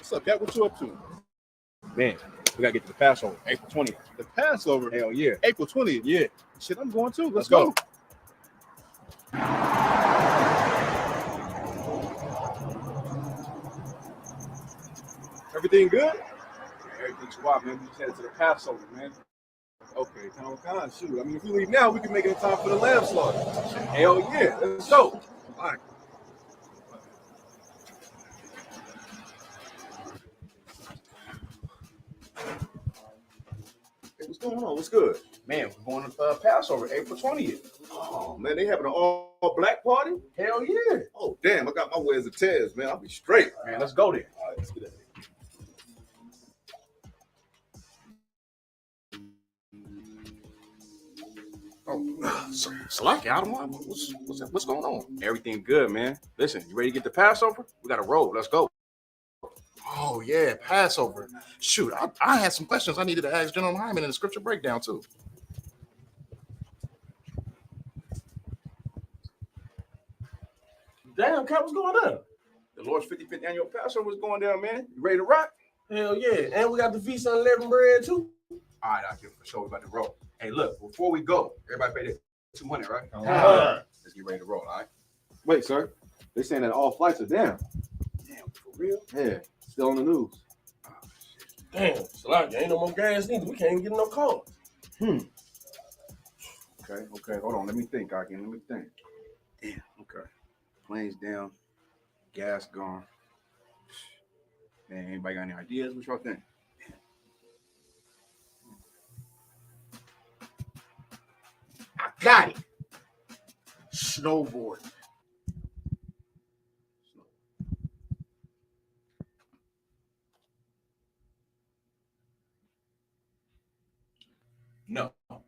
What's up, Cat? What you up to? Man, we gotta get to the Passover, April 20th. The Passover? Hell yeah. April 20th? Yeah. Shit, I'm going too. Let's go. Everything good? Everything's wild, man. We just headed to the Passover, man. Okay, kind. Shoot. I mean, if we leave now, we can make it in time for the lamb slaughter. Hell yeah. Let's go. All right. Hey, what's going on? What's good? Man, we're going to Passover, April 20th. Oh, man, they having an all-black party? Hell yeah. Oh, damn, I got my wares and tears, man. I'll be straight. Man, let's go there. All right, let's get it. Oh, Salaki, I don't know. What's going on? Everything good, man. Listen, you ready to get the Passover? We got to roll. Let's go. Oh, yeah, Passover. Shoot, I had some questions I needed to ask General Hyman in the scripture breakdown, too. Damn, Cat, what's going on? The Lord's 55th annual Passover is going down, man. You ready to rock? Hell yeah. And we got the Feast of Unleavened Bread, too. All right, I can for sure. We're about to roll. Hey, look, before we go, everybody pay that $200, right? Let's get ready to roll, all right? Wait, sir. They saying that all flights are down. Damn, for real? Yeah, still on the news. Oh, shit. Damn, Salaki, ain't no more gas neither. We can't even get no cars. Okay. Hold on. Let me think, again. Let me think. Damn, okay. Planes down. Gas gone. Man, anybody got any ideas? What y'all think? I got it. Snowboard. No. And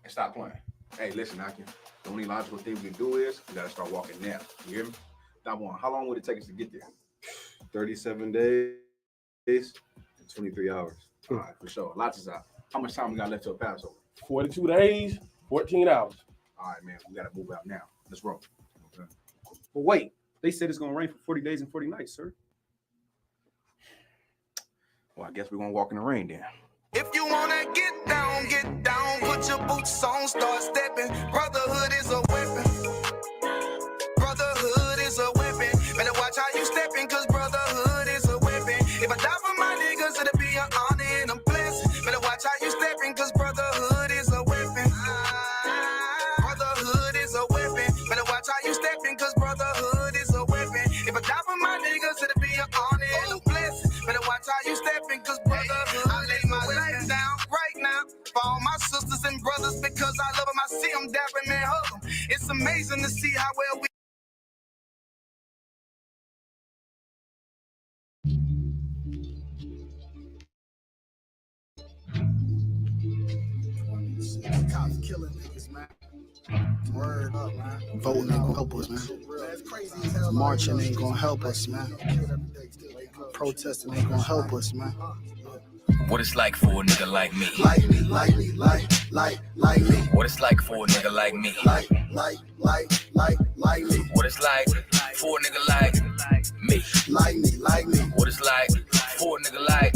stop playing. Hey, listen, Akin. The only logical thing we can do is we gotta start walking now. You hear me? That one. How long would it take us to get there? 37 days and 23 hours. All right, for sure. Lots is out. How much time we got left till Passover? 42 days, 14 hours. All right, man. We gotta move out now. Let's roll. Okay. But wait, they said it's gonna rain for 40 days and 40 nights, sir. Well, I guess we're gonna walk in the rain then. If you wanna get down, put your boots on, start stepping. Brotherhood is a weapon. Brotherhood is a weapon. Better watch how you stepping, cause brotherhood is a weapon. If I die for my niggas, it'll be an honor and a blessing. Better watch how you stepping, cause brotherhood is a weapon. Brotherhood is a weapon. Better watch how you stepping, cause brotherhood is a weapon. If I die for my niggas, it'll be an honor and a blessing. Better watch how you stepping, cause brotherhood I lay my life down right now for all my sisters and brothers, because I love them. I see them dapping and hug them. It's amazing to see how well we cops killing niggas, man. Word up, man. Voting ain't gonna help us, man. Marching ain't gonna help us, man. Protesting ain't gonna help us, man. What it's like for a nigga like me. Like me. What it's like for a nigga like me. Like me. What it's like for a nigga like me. Like me. What it's like for a nigga like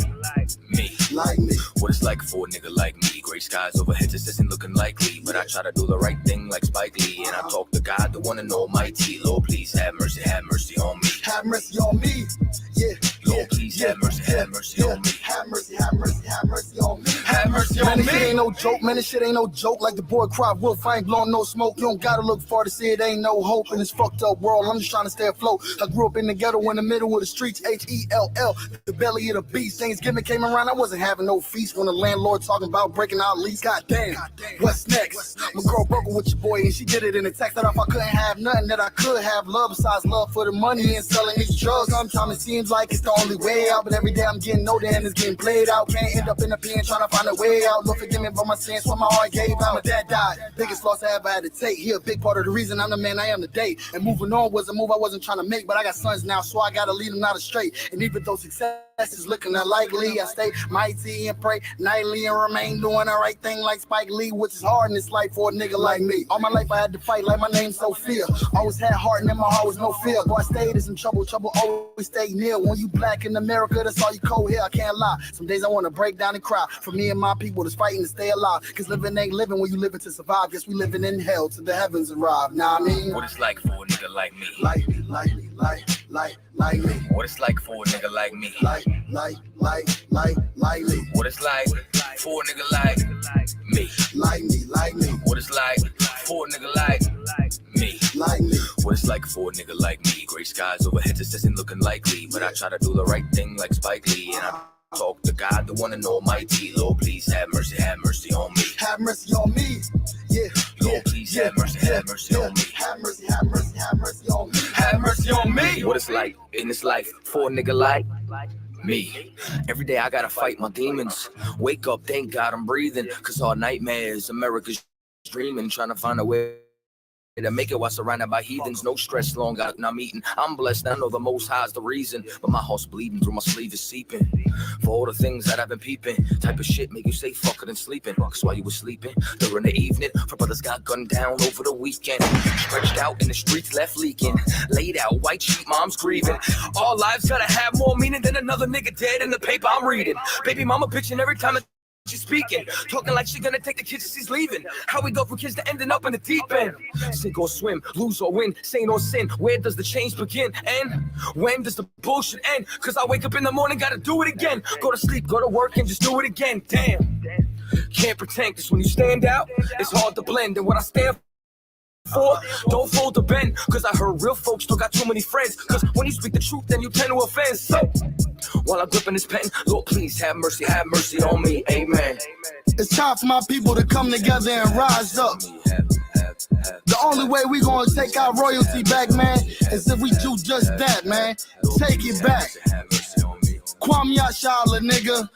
me. Like me. What it's like for a nigga like me. Gray skies overhead just isn't looking likely, but I try to do the right thing like Spike Lee, and I talk to God, the one and almighty. Lord, please have mercy on me. Have mercy on me. Yeah. Lord, please have mercy on me. Have mercy on me. Have mercy on Man, this me. shit ain't no joke, man. This shit ain't no joke. Like the boy cried wolf, I ain't blowing no smoke. You don't gotta look far to see it ain't no hope in this fucked up world. I'm just trying to stay afloat. I grew up in the ghetto in the middle of the streets, Hell, the belly of the beast. Thanksgiving came around, I wasn't having no feast when the landlord talking about breaking out lease. Goddamn, what's next? My girl broke up with your boy and she did it in a text that if I couldn't have nothing that I could have love besides love for the money and selling these drugs. Sometimes it seems like it's the only way out, but every day I'm getting older and it's getting played out. Can't end up in the pen trying to find a way out. Lord forgive me for my sins, when my heart gave out. My dad died, biggest loss I ever had to take. He a big part of the reason I'm the man I am today. And moving on was a move I wasn't trying to make, but I got sons now, so I gotta lead them out straight. And even though success is looking unlikely. I stay mighty and pray nightly and remain doing the right thing like Spike Lee, which is hard in this life for a nigga like me. All my life I had to fight like my name's Sophia. Always had heart and in my heart was no fear. Boy, I stayed in some trouble, trouble always stayed near. When you black in America, that's all you cold here. I can't lie. Some days I want to break down and cry for me and my people that's fighting to stay alive. Cause living ain't living when you living to survive. Guess we living in hell till the heavens arrive. Nah, I mean, What it's like for a nigga like me. like me, like me, like me. What it's like for a nigga like me. Like me. What it's like for a nigga like me. Like me. What it's like for a nigga like me. Like me. What it's like for a nigga like me. Gray skies overhead, this isn't looking likely, but I try to do the right thing like Spike Lee, and I talk to God, the one and almighty. Lord, please have mercy on me. Have mercy on me. Yeah. Lord, please have mercy on me. Have mercy on me. Have mercy on me. What it's like in this life for a nigga like me. Every day I gotta fight my demons. Wake up, thank God I'm breathing. Cause all nightmares, America's dreaming. Trying to find a way to make it while surrounded by heathens. No stress, long I'm eating. I'm blessed, I know the most high is the reason. But my heart's bleeding through my sleeve is seeping. For all the things that I've been peeping. Type of shit make you say fuck it and sleeping. Cause while you was sleeping during the evening, for brothers got gunned down over the weekend. Stretched out in the streets, left leaking. Laid out, white sheet, mom's grieving. All lives gotta have more meaning than another nigga dead in the paper I'm reading. Baby mama bitching every time she's speaking, talking like she gonna take the kids as she's leaving. How we go from kids to ending up in the deep end? Sink or swim, lose or win, saint or sin. Where does the change begin? And when does the bullshit end? Cause I wake up in the morning, gotta do it again. Go to sleep, go to work, and just do it again. Damn. Can't pretend, cause when you stand out, it's hard to blend. And what I stand for, don't fold the bend. Cause I heard real folks still got too many friends. Cause when you speak the truth, then you tend to offend. So while I'm gripping this pen, Lord, please have mercy on me. Amen. It's time for my people to come together and rise up. The only way we gonna take our royalty back, man, is if we do just that, man. Take it back. Kwame Yashala, nigga.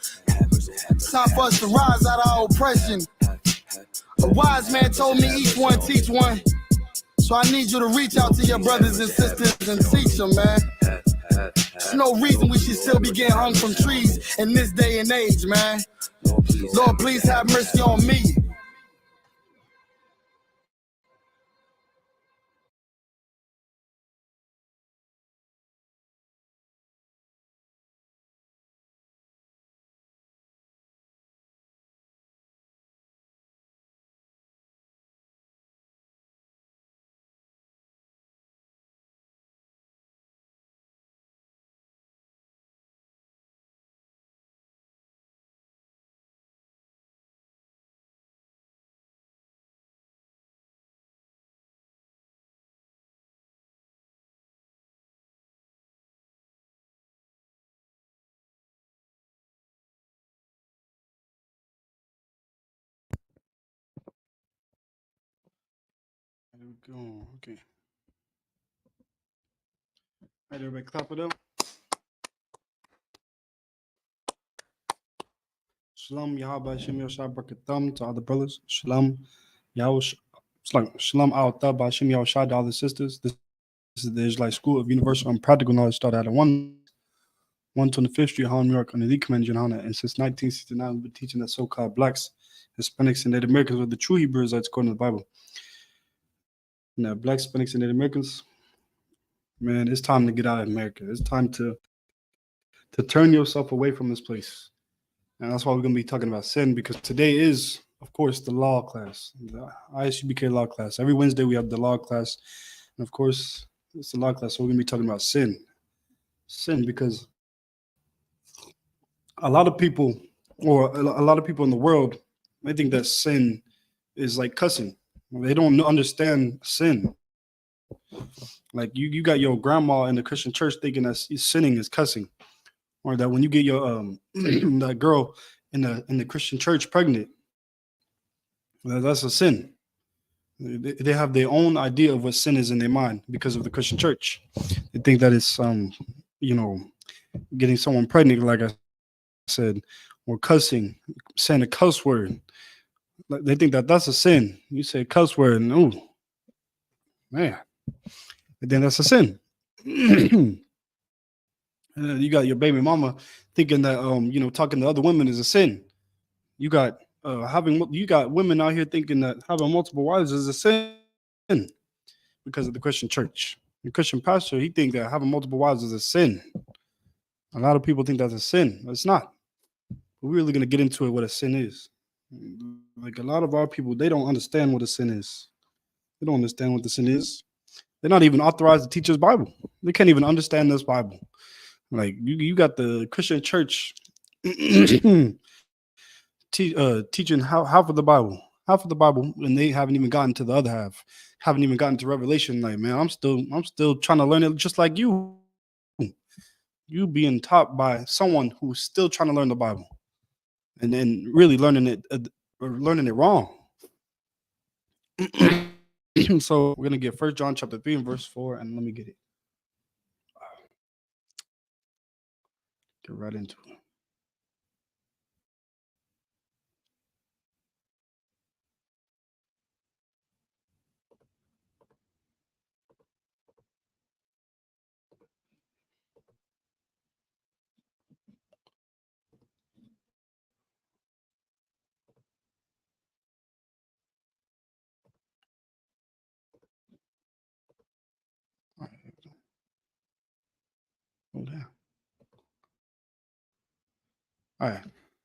It's time for us to rise out of our oppression. A wise man told me each one teach one. So I need you to reach out to your brothers and sisters and teach them, man. There's no reason we should still be getting hung from trees in this day and age, man. Lord, please have mercy on me. There we go. Okay. All right, everybody, clap it up. Shalom, Yahweh, Shem Yoshai, Barakathum to all the brothers. Shalom, Yahweh, Shalom, Al Tab, Shem Yoshai to all the sisters. This is the Israelite School of Universal and Practical Knowledge, started at 125th Street, Harlem, New York, under the command of Johanna. And since 1969, we've been teaching that so-called blacks, Hispanics, and Native Americans were the true Hebrew Israelites according to the Bible. Now, blacks, Hispanics, and Native Americans, man, it's time to get out of America. It's time to turn yourself away from this place. And that's why we're going to be talking about sin, because today is, of course, the law class, the Isupk law class. Every Wednesday we have the law class. And, of course, it's the law class, so we're going to be talking about sin. Sin, because a lot of people, or a lot of people in the world, they think that sin is like cussing. They don't understand sin. Like you got your grandma in the Christian church thinking that sinning is cussing, or that when you get your that girl in the Christian church pregnant, that's a sin. They have their own idea of what sin is in their mind because of the Christian church. They think that it's getting someone pregnant, like I said, or cussing, saying a cuss word. Like they think that that's a sin. You say a cuss word, and oh man, and then that's a sin. You got your baby mama thinking that talking to other women is a sin. You got you got women out here thinking that having multiple wives is a sin because of the Christian church. The Christian pastor, he think that having multiple wives is a sin. A lot of people think that's a sin. It's not. We're really gonna get into it what a sin is. Like a lot of our people, they don't understand what a sin is. They don't understand what the sin is. They're not even authorized to teach this Bible. They can't even understand this Bible. Like you got the Christian church teaching half of the Bible, and they haven't even gotten to the other half. Haven't even gotten to Revelation. Like, man, I'm still trying to learn it, just like you. You being taught by someone who's still trying to learn the Bible, and then really learning it wrong. So we're gonna get 1 John chapter 3 and verse 4, and let me get it. Get right into it. Hold on. All right.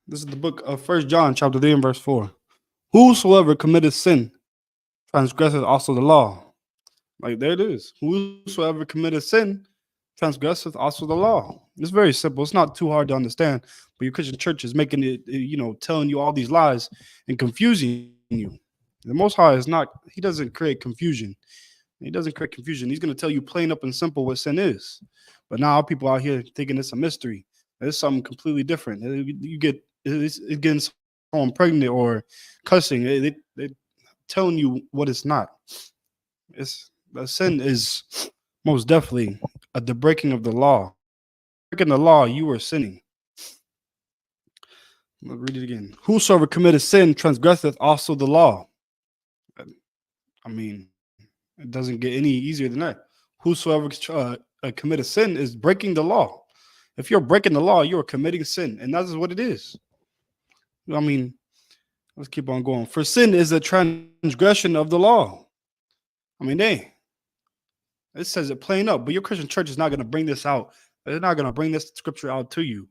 This is the book of 1 John chapter 3 and verse 4. Whosoever committeth sin transgresseth also the law. Like there it is. Whosoever committeth sin transgresseth also the law. It's very simple. It's not too hard to understand. But your Christian church is making it, telling you all these lies and confusing you. The Most High is not, he doesn't create confusion. He doesn't create confusion. He's going to tell you plain up and simple what sin is. But now people out here thinking it's a mystery. It's something completely different. You get it's getting someone pregnant or cussing. They telling you what it's not. It's a sin is most definitely the breaking of the law. Breaking the law, you are sinning. I'll read it again. Whosoever committeth sin transgresseth also the law. I mean, it doesn't get any easier than that. Whosoever commit a sin is breaking the law. If you're breaking the law, you are committing sin, and that is what it is. I mean, let's keep on going. For sin is a transgression of the law. I mean, it says it plain up, but your Christian church is not going to bring this out. They're not going to bring this scripture out to you.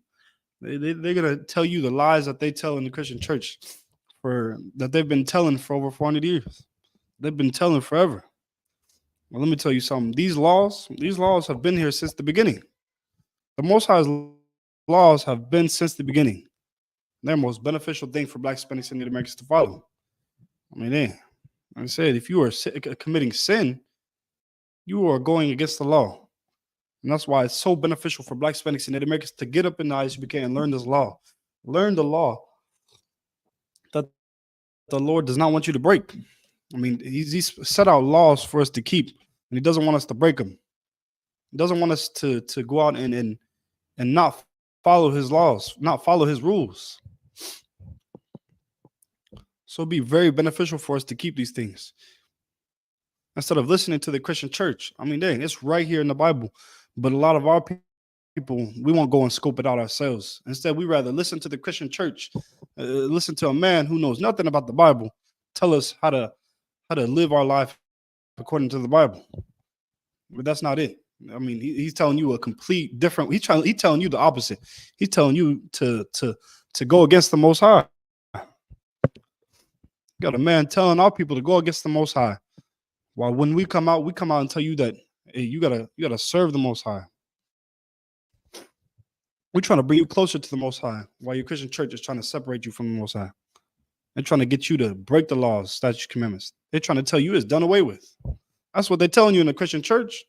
They're going to tell you the lies that they tell in the Christian church that they've been telling for over 400 years. They've been telling forever. Well, let me tell you something. These laws have been here since the beginning. The Most High's laws have been since the beginning. They're the most beneficial thing for Black, Hispanics, and Native Americans to follow. I mean, like I said, if you are committing sin, you are going against the law. And that's why it's so beneficial for Black, Hispanics, and Native Americans to get up in the Isupk and learn this law. Learn the law that the Lord does not want you to break. I mean, he's set out laws for us to keep, and he doesn't want us to break them. He doesn't want us to go out and not follow his laws, not follow his rules. So it'd be very beneficial for us to keep these things instead of listening to the Christian church. I mean, dang, it's right here in the Bible, but a lot of our people, we won't go and scope it out ourselves. Instead, we rather listen to the Christian church, listen to a man who knows nothing about the Bible, tell us how to live our life according to the Bible. But that's not it. I mean, he's telling you a complete different. He's telling you the opposite. He's telling you to go against the Most High. You got a man telling our people to go against the Most High. While when we come out and tell you that, hey, you gotta serve the Most High. We're trying to bring you closer to the Most High, while your Christian church is trying to separate you from the Most High. They're trying to get you to break the laws, statutes, commandments. They're trying to tell you it's done away with. That's what they're telling you in the Christian church.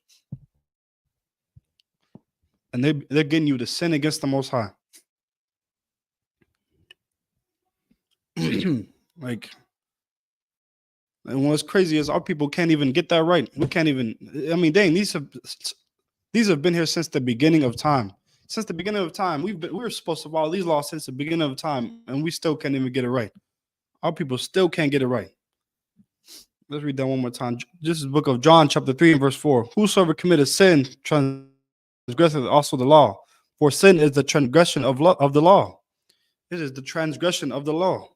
And they're getting you to sin against the Most High. Like, and what's crazy is our people can't even get that right. We can't even. I mean, dang, these have been here since the beginning of time. Since the beginning of time, we were supposed to follow these laws since the beginning of time, and we still can't even get it right. Our people still can't get it right. Let's read that one more time. This is the book of John, chapter 3 and verse 4. Whosoever committeth sin transgresseth also the law, For sin is the transgression of the law. It is the transgression of the law.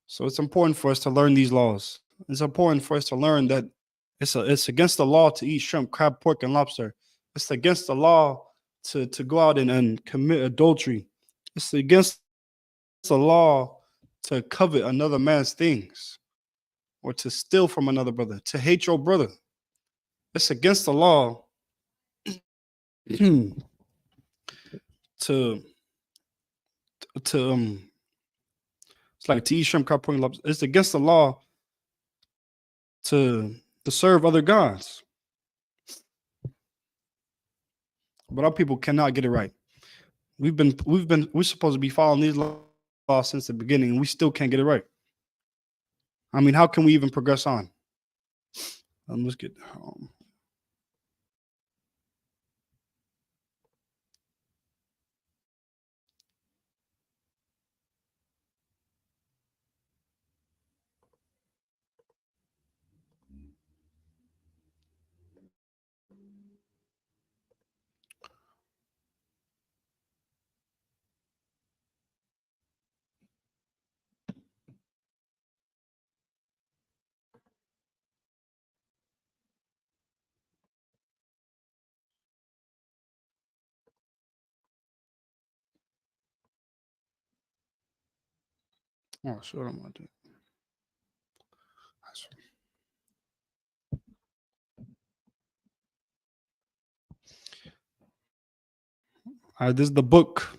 So it's important for us to learn these laws. It's important for us to learn that it's against the law to eat shrimp, crab, pork, and lobster. It's against the law to go out and commit adultery. It's against the law to covet another man's things or to steal from another brother, to hate your brother. It's against the law to it's like to eat shrimp, crab, pork, and lobster. It's against the law to serve other gods. But our people cannot get it right. We're supposed to be following these laws since the beginning, and we still can't get it right. I mean, how can we even progress on? Let's get oh, sure, I'm gonna do. All right, this is the book.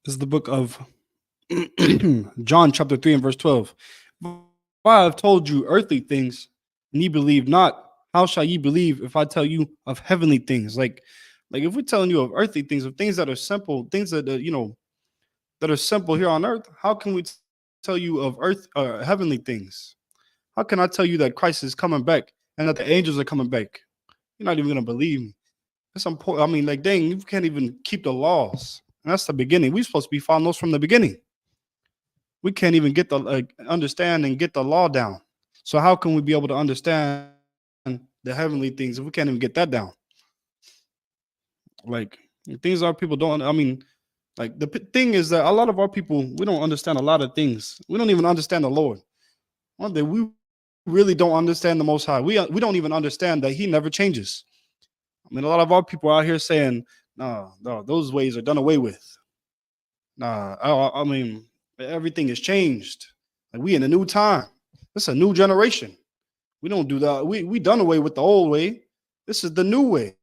This is the book of John, chapter 3 and verse 12. If I have told you earthly things, and ye believe not, how shall ye believe if I tell you of heavenly things? Like if we're telling you of earthly things, of things that are simple, things that that are simple here on earth, how can we tell you of heavenly things? How can I tell you that Christ is coming back and that the angels are coming back? You're not even gonna believe me. That's important. I mean, like, dang, you can't even keep the laws. And that's the beginning. We're supposed to be following those from the beginning. We can't even get the understand and get the law down. So how can we be able to understand the heavenly things if we can't even get that down? Like, things our people don't. I mean, like, the thing is that a lot of our people, we don't understand a lot of things. We don't even understand the Lord. One day we really don't understand the Most High. We don't even understand that He never changes. I mean, a lot of our people out here saying, no, those ways are done away with. I mean, everything has changed. Like, we in a new time. This is a new generation. We don't do that. We done away with the old way. This is the new way.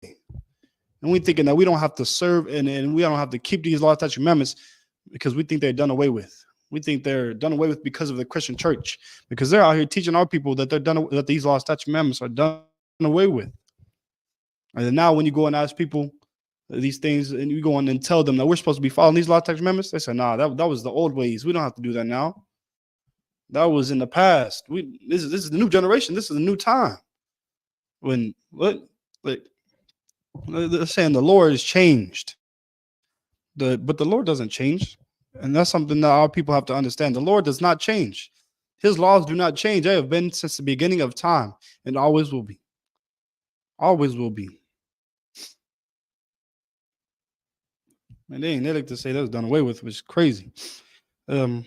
And we thinking that we don't have to serve and we don't have to keep these law, statutes, commandments because we think they're done away with. We think they're done away with because of the Christian church, because they're out here teaching our people that that these law, statutes, commandments are done away with. And then now when you go and ask people these things and you go on and tell them that we're supposed to be following these law, statutes, commandments, they say, nah, that was the old ways. We don't have to do that now. That was in the past. This is the new generation. This is a new time. When they're saying the Lord has changed. But the Lord doesn't change. And that's something that our people have to understand. The Lord does not change. His laws do not change. They have been since the beginning of time and always will be. Always will be. And they like to say that was done away with, which is crazy. Yeah.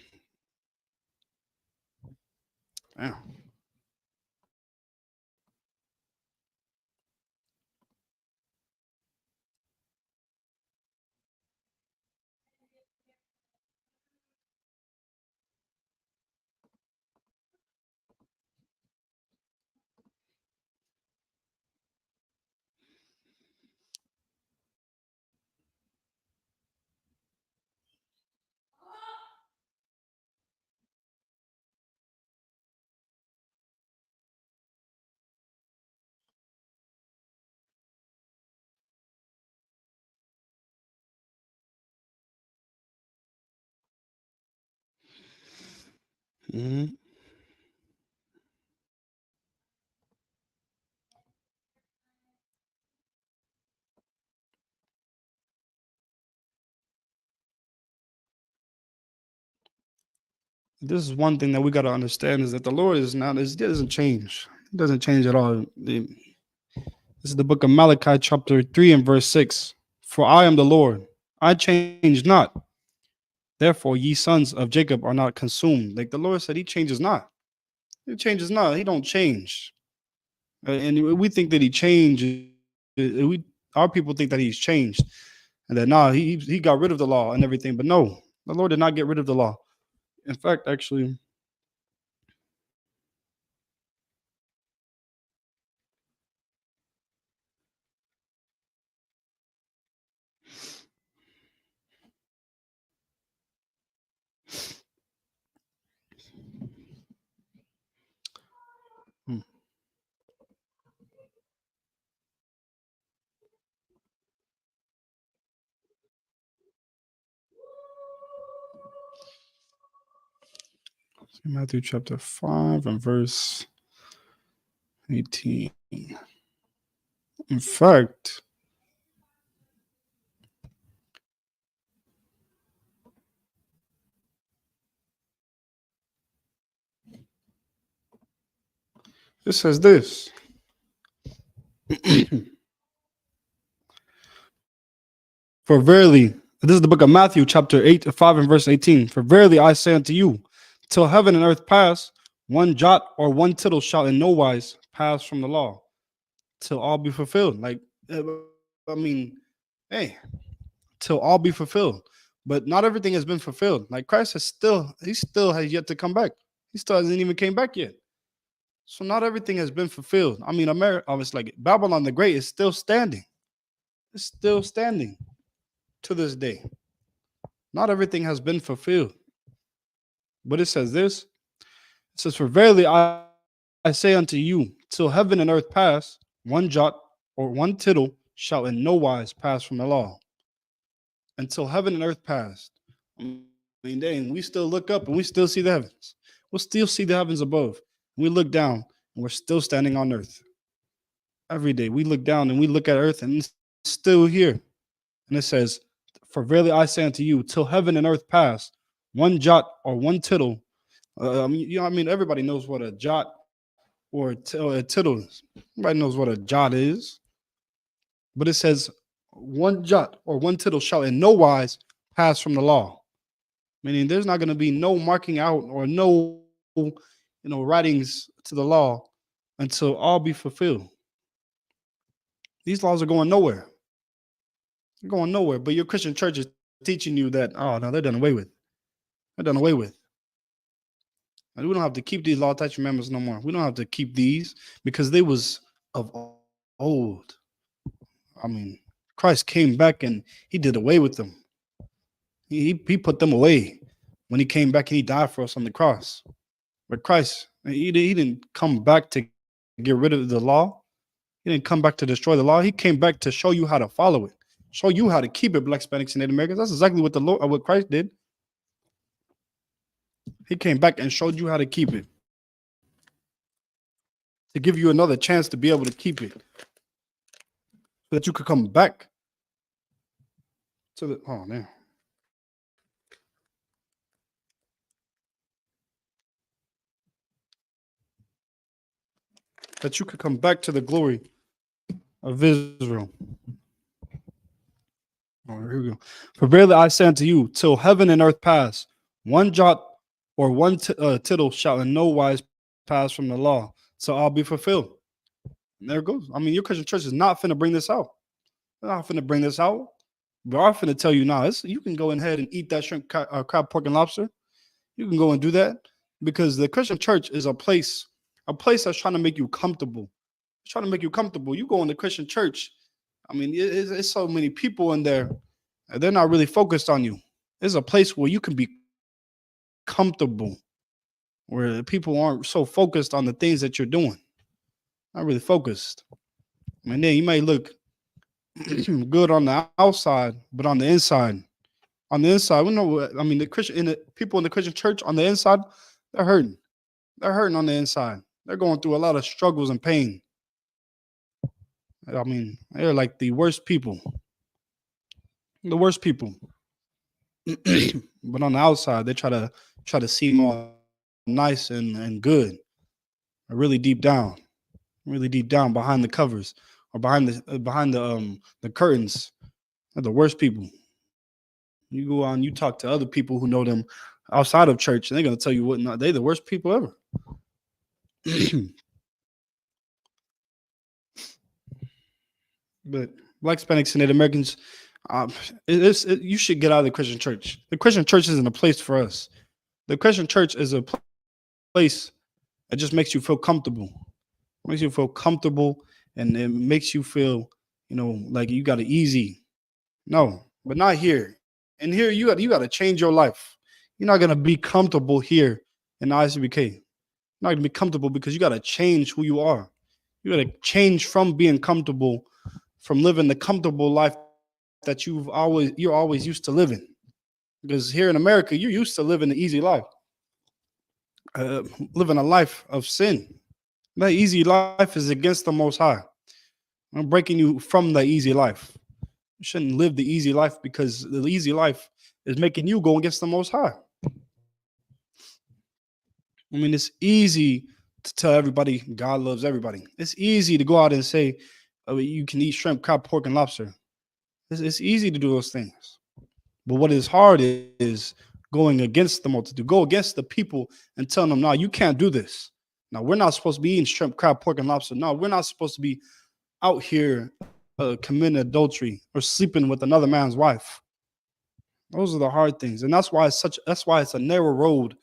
Mm-hmm. This is one thing that we got to understand is that the Lord is not, it doesn't change. It doesn't change at all. This is the book of Malachi, chapter 3 and verse 6. For I am the Lord, I change not. Therefore, ye sons of Jacob are not consumed. Like the Lord said, he changes not. He changes not. He don't change. And we think that he changed. Our people think that he's changed. And that, he got rid of the law and everything. But no, the Lord did not get rid of the law. In fact, actually, hmm, Matthew chapter 5 and verse 18. In fact, it says this. For verily, this is the book of Matthew, chapter 5 and verse 18. For verily I say unto you, till heaven and earth pass, one jot or one tittle shall in no wise pass from the law, till all be fulfilled. Like, I mean, hey, till all be fulfilled. But not everything has been fulfilled. Like Christ he still has yet to come back. He still hasn't even came back yet. So not everything has been fulfilled. I mean, America, I was like, Babylon the Great is still standing. It's still standing to this day. Not everything has been fulfilled. But it says this. It says, for verily I say unto you, till heaven and earth pass, one jot or one tittle shall in no wise pass from the law. Until heaven and earth passed. I mean, dang, we still look up and we still see the heavens. We'll still see the heavens above. We look down and we're still standing on earth. Every day we look down and we look at earth and it's still here. And it says, for verily I say unto you, till heaven and earth pass, one jot or one tittle. Everybody knows what a jot or a tittle is. Everybody knows what a jot is. But it says, one jot or one tittle shall in no wise pass from the law. Meaning there's not going to be no marking out or no, writings to the law until all be fulfilled. These laws are going nowhere. They're going nowhere. But your Christian church is teaching you that, oh, no, they're done away with. They're done away with. And we don't have to keep these law, statutes, commandments no more. We don't have to keep these because they was of old. I mean, Christ came back and he did away with them. He put them away when he came back and he died for us on the cross. But Christ, he didn't come back to get rid of the law. He didn't come back to destroy the law. He came back to show you how to follow it, show you how to keep it, Black, Hispanics, and Native Americans. That's exactly what what Christ did. He came back and showed you how to keep it, to give you another chance to be able to keep it, so that you could come back to the, oh man. That you could come back to the glory of Israel. Oh, here we go. For verily I say unto you, till heaven and earth pass, one jot or one tittle shall in no wise pass from the law, so all be fulfilled. And there it goes. I mean, your Christian church is not finna bring this out. They're not finna bring this out. We are finna tell you now, you can go ahead and eat that shrimp, crab, pork, and lobster. You can go and do that because the Christian church is a place that's trying to make you comfortable. It's trying to make you comfortable. You go in the Christian church, I mean, it's so many people in there, and they're not really focused on you. It's a place where you can be comfortable, where people aren't so focused on the things that you're doing. Not really focused. I mean, then you may look good on the outside, but on the inside, we know. I mean, people in the Christian church on the inside, they're hurting. They're hurting on the inside. They're going through a lot of struggles and pain. I mean, they're like the worst people. The worst people. But on the outside, they try to seem all nice and good. Really deep down behind the covers, or behind the curtains are the worst people. You go on, you talk to other people who know them outside of church, and they're gonna tell you what not. They the worst people ever. But Black Hispanics and Native Americans, you should get out of the Christian church. The Christian church isn't a place for us. The Christian church is a place that just makes you feel comfortable. Makes you feel comfortable, and it makes you feel, like you got it easy. No, but not here. And here you got to change your life. You're not gonna be comfortable here in the ICBK. You're not gonna be comfortable because you got to change who you are. You got to change from being comfortable, from living the comfortable life that you're always used to living. Because here in America, you're used to living the easy life, living a life of sin. That easy life is against the Most High. I'm breaking you from the easy life. You shouldn't live the easy life because the easy life is making you go against the Most High. I mean, it's easy to tell everybody God loves everybody. It's easy to go out and say you can eat shrimp, crab, pork, and lobster. It's easy to do those things. But what is hard is going against the multitude, go against the people and telling them, no, you can't do this. Now, we're not supposed to be eating shrimp, crab, pork, and lobster. No, we're not supposed to be out here committing adultery or sleeping with another man's wife. Those are the hard things. And that's why it's a narrow road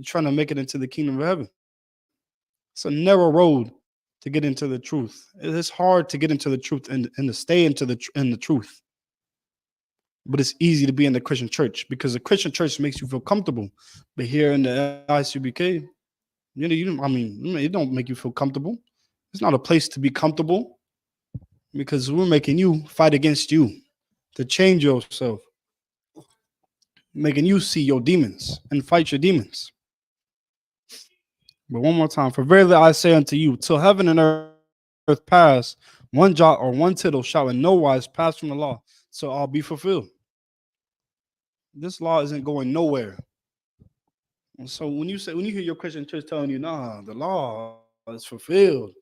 trying to make it into the kingdom of heaven. It's a narrow road to get into the truth. It's hard to get into the truth and to stay in the truth. But it's easy to be in the Christian church because the Christian church makes you feel comfortable. But here in the ICBK, it don't make you feel comfortable. It's not a place to be comfortable because we're making you fight against you to change yourself, making you see your demons and fight your demons. But one more time, for verily I say unto you, till heaven and earth pass, one jot or one tittle shall in no wise pass from the law, so all be fulfilled. This law isn't going nowhere. And so when you hear your Christian church telling you, nah, the law is fulfilled,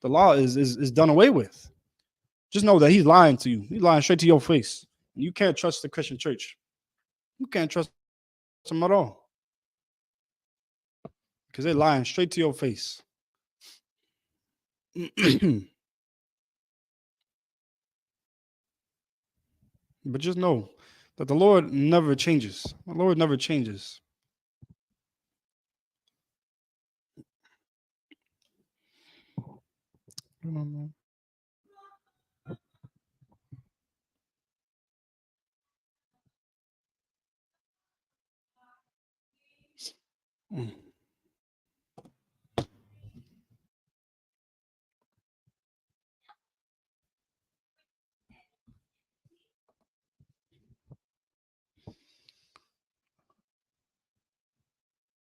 the law is done away with, just know that he's lying to you. He's lying straight to your face. You can't trust the Christian church. You can't trust them at all. Because they're lying straight to your face. But just know that the Lord never changes. The Lord never changes.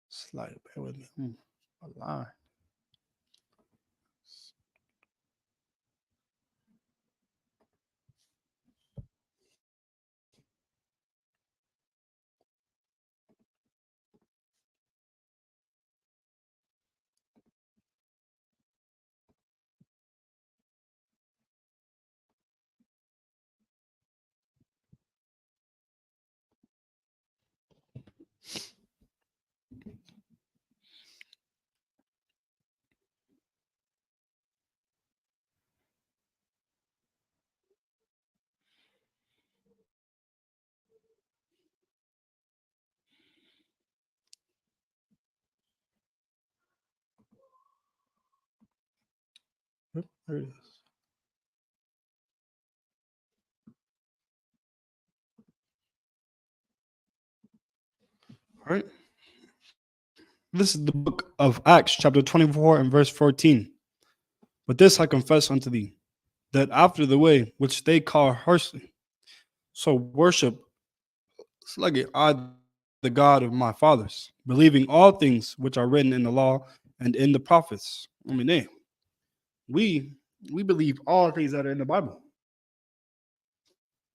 Slide, bear with me. A lie. Yep, there it is. All right. This is the book of Acts, chapter 24 and verse 14. But this I confess unto thee, that after the way which they call heresy, so worship sluggy I the God of my fathers, believing all things which are written in the law and in the prophets. I mean, we believe all things that are in the Bible.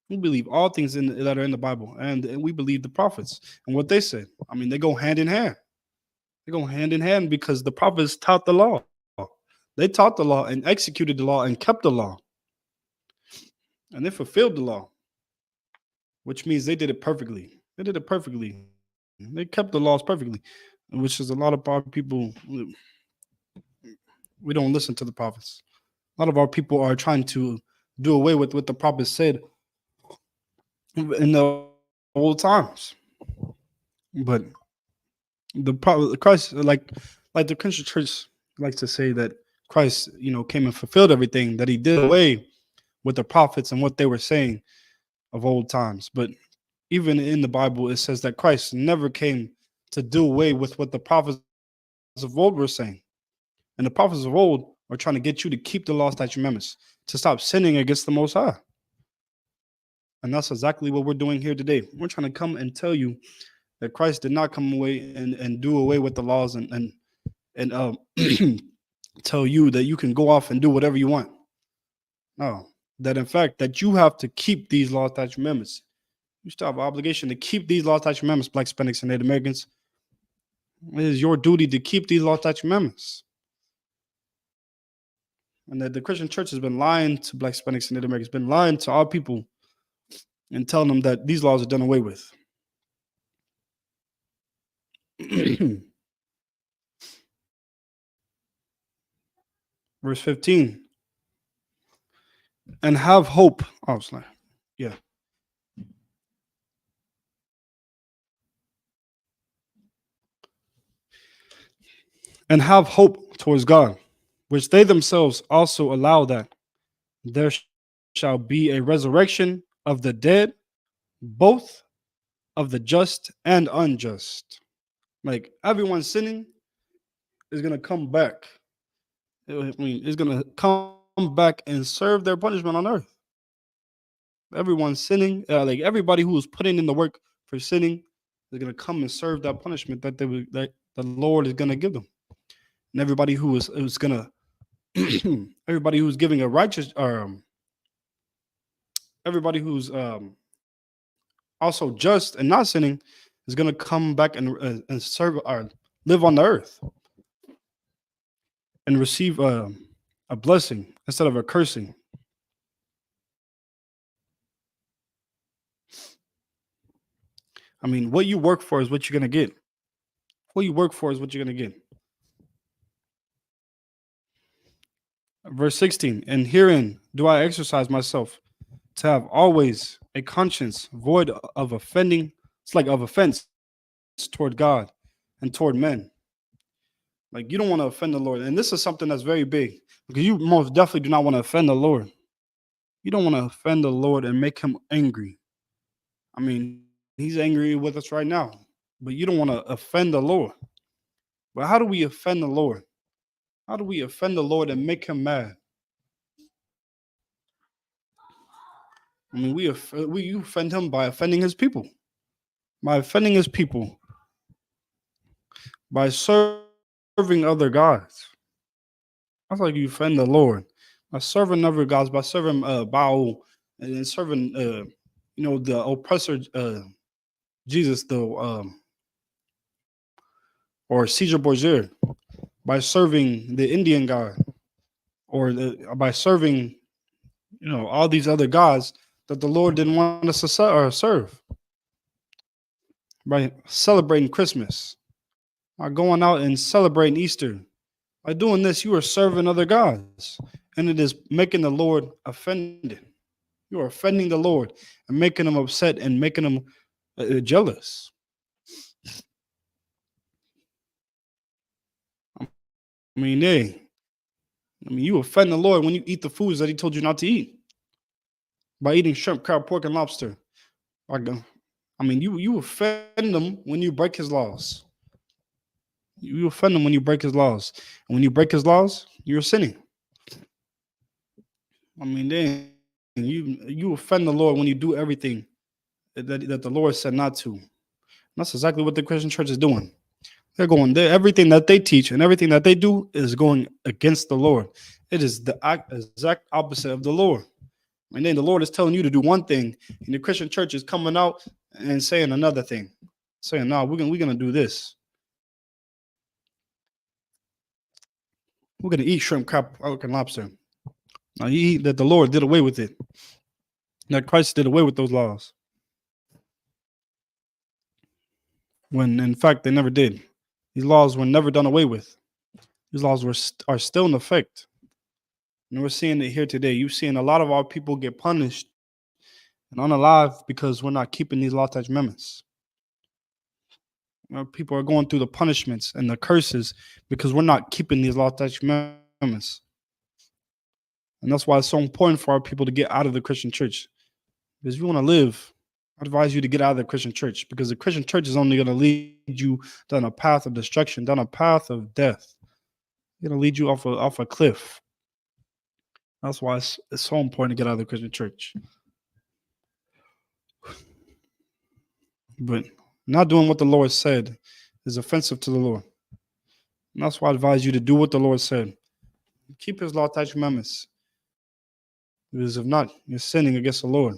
We believe all things that are in the Bible, and we believe the prophets and what they said. I mean, they go hand in hand. They go hand in hand because the prophets taught the law. They taught the law and executed the law and kept the law. and they fulfilled the law, which means they did it perfectly. They did it perfectly. They kept the laws perfectly, which is a lot of our people. We don't listen to the prophets. A lot of our people are trying to do away with what the prophets said in the old times. But the prophet Christ, like the Christian church likes to say that Christ, came and fulfilled everything, that he did away with the prophets and what they were saying of old times. But even in the Bible, it says that Christ never came to do away with what the prophets of old were saying. And the prophets of old are trying to get you to keep the law, statutes, and commandments, to stop sinning against the Most High. And that's exactly what we're doing here today. We're trying to come and tell you that Christ did not come away and do away with the laws and tell you that you can go off and do whatever you want. No, that in fact that you have to keep these laws, statutes, and commandments. You still have an obligation to keep these laws, statutes, and commandments, Blacks, Hispanics, and Native Americans. It is your duty to keep these laws, statutes, and commandments. And that the Christian church has been lying to Blacks, Hispanics, and Native Americans, been lying to our people and telling them that these laws are done away with. Verse 15. And have hope. Oh, it's like, yeah. And have hope towards God, which they themselves also allow, that there shall be a resurrection of the dead, both of the just and unjust. Like everyone sinning is going to come back. I mean, is going to come back and serve their punishment on earth. Everyone sinning, like everybody who is putting in the work for sinning, is going to come and serve that punishment that that the Lord is going to give them. And everybody who is going to, everybody who's giving a righteous, everybody who's also just and not sinning is going to come back and serve or live on the earth and receive a blessing instead of a cursing. I mean, what you work for is what you're going to get. What you work for is what you're going to get. Verse 16, and herein do I exercise myself to have always a conscience void of offending, it's like of offense toward God and toward men. Like you don't want to offend the Lord. And this is something that's very big, because you most definitely do not want to offend the Lord. You don't want to offend the Lord and make him angry. I mean, he's angry with us right now, but you don't want to offend the Lord. But how do we offend the Lord? How do we offend the Lord and make him mad? I mean, we offend him by offending his people. By offending his people. By serving other gods. That's like you offend the Lord. By serving other gods, by serving Baal, and then serving the oppressor Jesus, or Caesar Borgia, by serving the Indian god, or by serving all these other gods that the Lord didn't want us to serve. By celebrating Christmas, by going out and celebrating Easter, by doing this, you are serving other gods, and it is making the Lord offended. You are offending the Lord and making him upset and making him jealous. I mean, you offend the Lord when you eat the foods that he told you not to eat. By eating shrimp, crab, pork, and lobster. I mean, you offend him when you break his laws. You offend him when you break his laws. And when you break his laws, you're sinning. I mean, then you offend the Lord when you do everything that the Lord said not to. And that's exactly what the Christian church is doing. They're going there. Everything that they teach and everything that they do is going against the Lord. It is the exact opposite of the Lord. And then the Lord is telling you to do one thing, and the Christian church is coming out and saying another thing, saying, "No, we're gonna do this. We're gonna eat shrimp, crab, pork, and lobster." Now, that the Lord did away with it. that Christ did away with those laws, when in fact they never did. These laws were never done away with. These laws are still in effect. And we're seeing it here today. You're seeing a lot of our people get punished and unalive because we're not keeping these law, statutes, amendments. People are going through the punishments and the curses because we're not keeping these law, statutes, amendments. And that's why it's so important for our people to get out of the Christian church. Because if you want to live, I advise you to get out of the Christian church, because the Christian church is only going to lead you down a path of destruction, down a path of death. It's going to lead you off a cliff. That's why it's so important to get out of the Christian church. But not doing what the Lord said is offensive to the Lord. And that's why I advise you to do what the Lord said. Keep his law, statutes, commandments. Because if not, you're sinning against the Lord.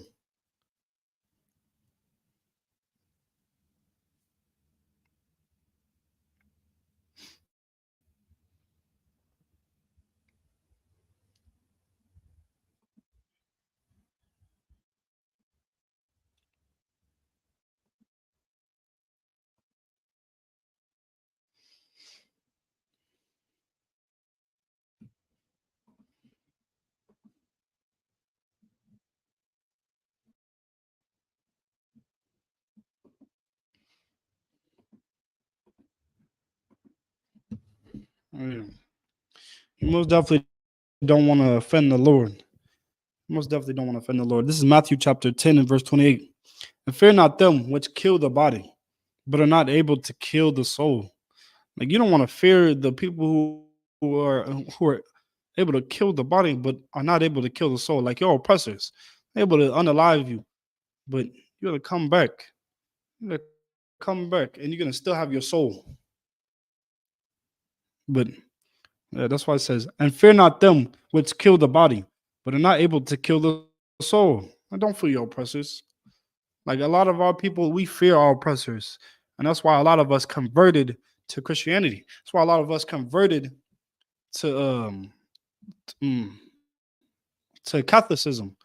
You most definitely don't want to offend the Lord. You most definitely don't want to offend the Lord. This is Matthew chapter 10 and verse 28. And fear not them which kill the body, but are not able to kill the soul. Like, you don't want to fear the people who are able to kill the body, but are not able to kill the soul. Like your oppressors, able to unalive you, but you're gonna come back. You're gonna come back, and you're gonna still have your soul. But that's why it says, and fear not them which kill the body, but are not able to kill the soul. And don't fear your oppressors. Like, a lot of our people, we fear our oppressors. And that's why a lot of us converted to Christianity. That's why a lot of us converted to Catholicism,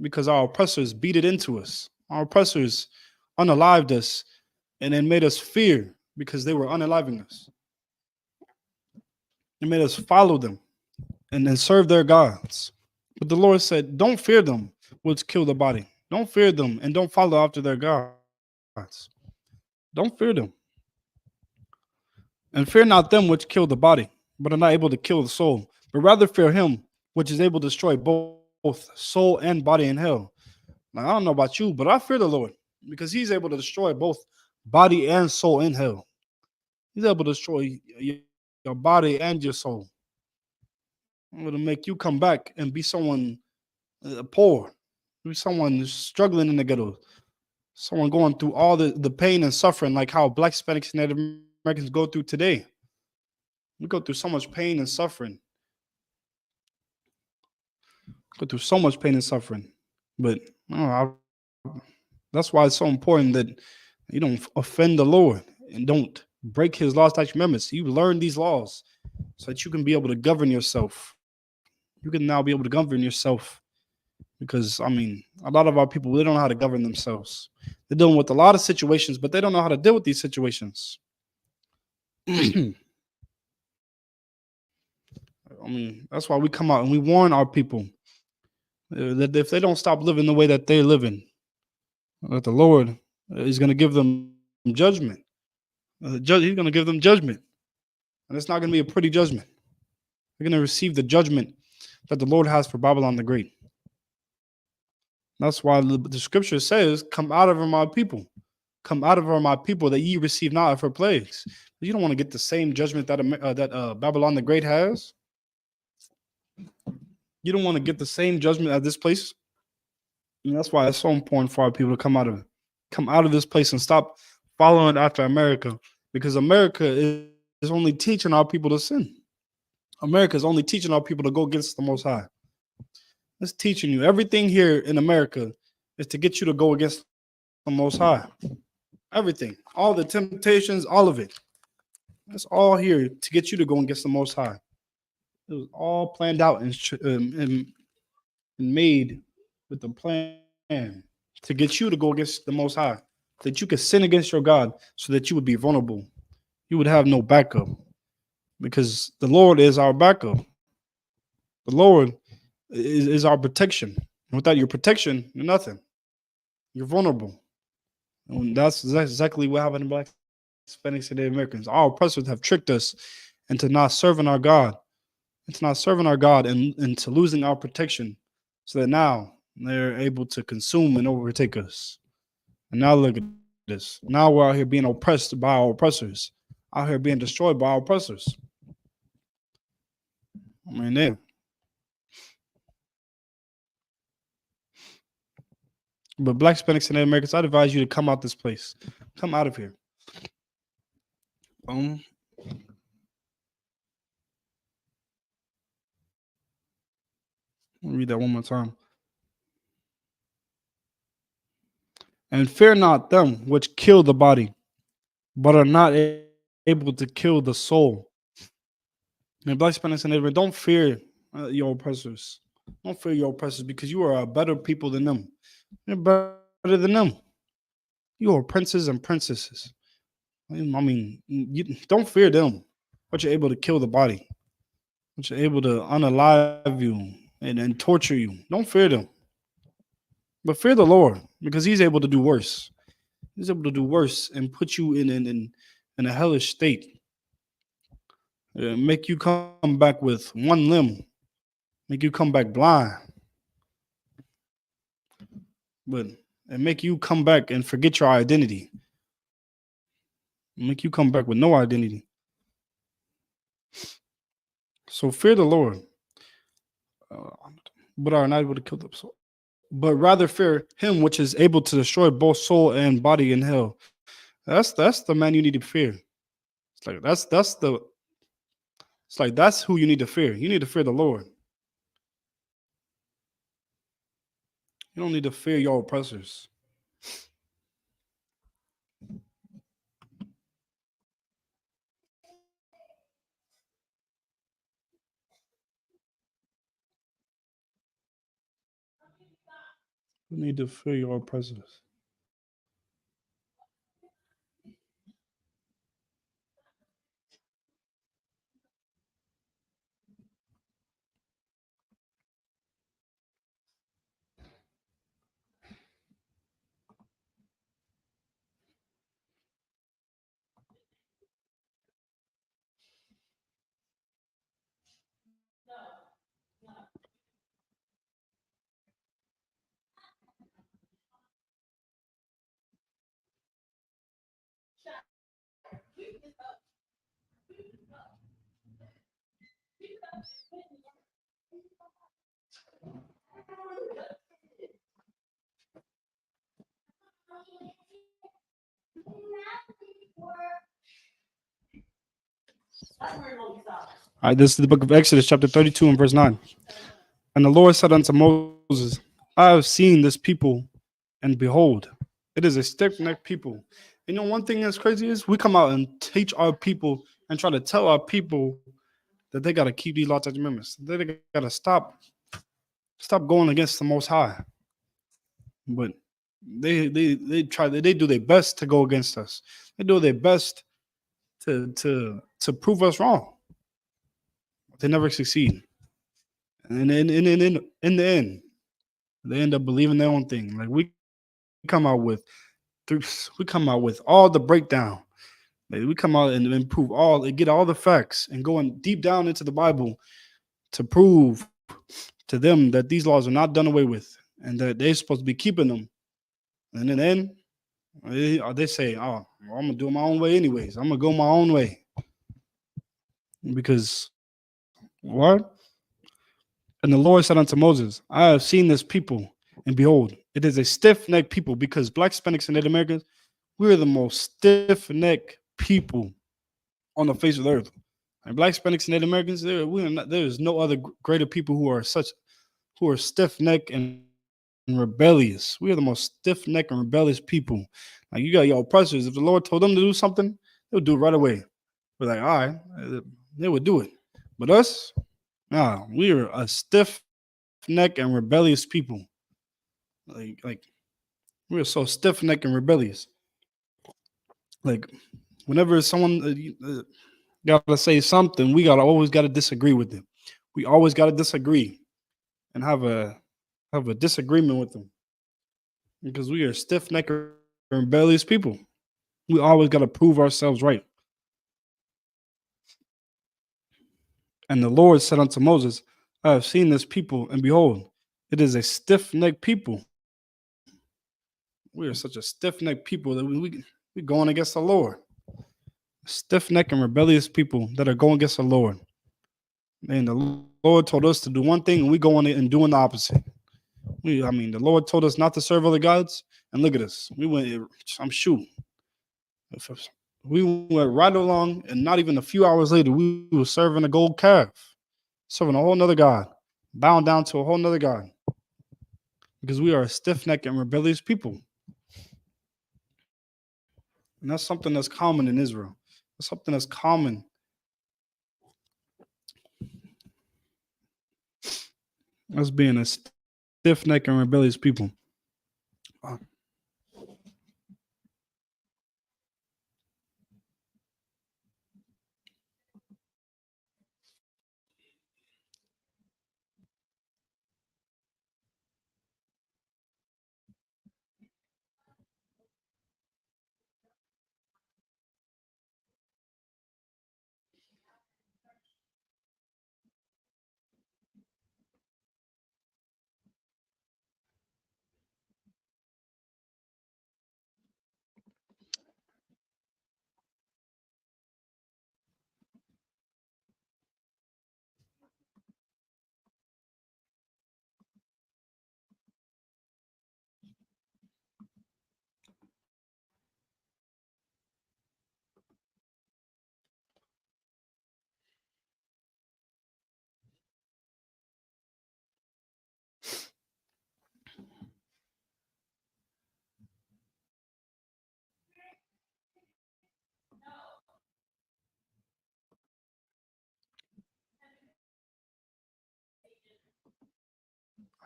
because our oppressors beat it into us. Our oppressors unalived us and then made us fear because they were unaliving us. It made us follow them and then serve their gods. But the Lord said, don't fear them which kill the body. Don't fear them and don't follow after their gods. Don't fear them. And fear not them which kill the body, but are not able to kill the soul, but rather fear him which is able to destroy both soul and body in hell. Now, I don't know about you, but I fear the Lord, because he's able to destroy both body and soul in hell. He's able to destroy your body and your soul. I'm going to make you come back and be someone poor, be someone struggling in the ghetto, someone going through all the pain and suffering, like how Black, Hispanics, and Native Americans go through today. We go through so much pain and suffering. But that's why it's so important that you don't offend the Lord and don't break his laws, statutes, commandments. You learn these laws so that you can be able to govern yourself. You can now be able to govern yourself, because, I mean, a lot of our people, they don't know how to govern themselves. They're dealing with a lot of situations, but they don't know how to deal with these situations. I mean, that's why we come out and we warn our people that if they don't stop living the way that they're living, that the Lord is going to give them judgment. He's going to give them judgment. And it's not going to be a pretty judgment. They're going to receive the judgment that the Lord has for Babylon the Great. That's why the scripture says, come out of her, my people. Come out of her, my people, that ye receive not of her plagues. You don't want to get the same judgment that Babylon the Great has. You don't want to get the same judgment at this place. And that's why it's so important for our people to come out of this place and stop following after America, because America is only teaching our people to sin. America is only teaching our people to go against the Most High. It's teaching you everything here in America is to get you to go against the Most High. Everything, all the temptations, all of it. It's all here to get you to go against the Most High. It was all planned out and made with the plan to get you to go against the Most High, that you could sin against your God so that you would be vulnerable. You would have no backup because the Lord is our backup. The Lord is our protection. Without your protection, you're nothing. You're vulnerable. And that's exactly what happened to Black, Hispanics, and Native Americans. Our oppressors have tricked us into not serving our God, and into losing our protection, so that now they're able to consume and overtake us. And now look at this. Now we're out here being oppressed by our oppressors, out here being destroyed by our oppressors. I mean, damn. But Black, Hispanics, and Native Americans, I'd advise you to come out this place. Come out of here. Let me read that one more time. And fear not them which kill the body, but are not able to kill the soul. And Black, Hispanics, and Native, don't fear your oppressors. Don't fear your oppressors because you are a better people than them. You're better than them. You are princes and princesses. I mean, you don't fear them, but you're able to kill the body, but you're able to unalive you and torture you. Don't fear them, but fear the Lord because He's able to do worse. He's able to do worse and put you in a hellish state. Make you come back with one limb, make you come back blind, and make you come back and forget your identity. Make you come back with no identity. So fear the Lord, but are not able to kill the soul. But rather fear Him which is able to destroy both soul and body in hell. That's the man you need to fear. It's like that's who you need to fear. You need to fear the Lord. You don't need to fear your oppressors. You need to fear your oppressors. All right, this is the book of Exodus, chapter 32 and verse 9. And the Lord said unto Moses, I have seen this people, and behold, it is a stiff-necked people. You know, one thing that's crazy is we come out and teach our people and try to tell our people that they got to keep these laws and commandments. They got to stop going against the Most High. But they do their best to go against us. They do their best to prove us wrong. They never succeed. And in the end, they end up believing their own thing. Like we come out with all the breakdown. Like we come out and get all the facts and going deep down into the Bible to prove to them that these laws are not done away with and that they're supposed to be keeping them. And in the end, they say, "Oh, well, I'm gonna do it my own way, anyways. I'm gonna go my own way." Because what? And the Lord said unto Moses, I have seen this people, and behold, it is a stiff-necked people, because Black, Hispanics, and Native Americans, we're the most stiff-necked people on the face of the earth. And Black, Hispanics, and Native Americans, there is no other greater people who are stiff-necked and rebellious. We are the most stiff-necked and rebellious people. Like you got your oppressors. If the Lord told them to do something, they would do it right away. We're like, all right, they would do it. But us, nah, we are a stiff-necked and rebellious people. Like we're so stiff necked and rebellious. Like whenever someone gotta say something, we always gotta disagree with them. We always gotta disagree and have a disagreement with them because we are stiff necked and rebellious people. We always gotta prove ourselves right. And the Lord said unto Moses, I have seen this people, and behold, it is a stiff necked people. We are such a stiff necked people that we going against the Lord. Stiff necked and rebellious people that are going against the Lord. And the Lord told us to do one thing, and we go on it and doing the opposite. The Lord told us not to serve other gods, and look at us. We went. I'm shooting. We went right along, and not even a few hours later, we were serving a gold calf, serving a whole nother god, bound down to a whole nother god, because we are a stiff-necked and rebellious people. And that's something that's common in Israel. That's something that's common. Us being a stiff-necked and rebellious people.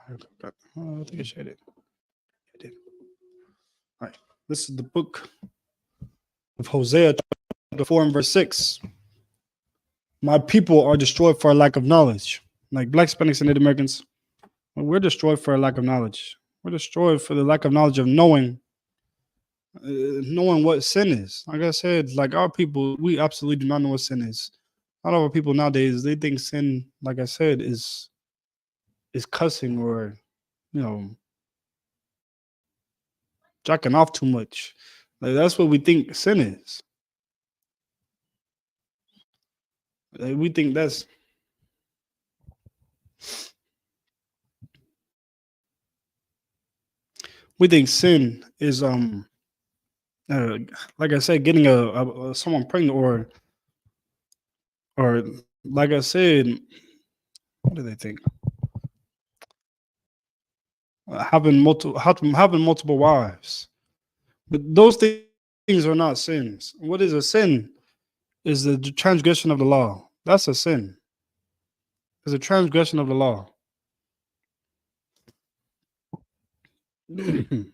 I think I shared it. I did. All right. This is the book of Hosea, chapter 4 and verse 6. My people are destroyed for a lack of knowledge. Like Black, Hispanics, and Native Americans, we're destroyed for a lack of knowledge. We're destroyed for the lack of knowledge of knowing what sin is. Like I said, like our people, we absolutely do not know what sin is. A lot of our people nowadays, they think sin, like I said, is cussing or, jacking off too much. Like that's what we think sin is. Like, we think sin is like I said, getting a someone pregnant or like I said, what do they think? Having multiple wives. But those things are not sins. What is a sin? Is the transgression of the law. That's a sin. It's a transgression of the law. When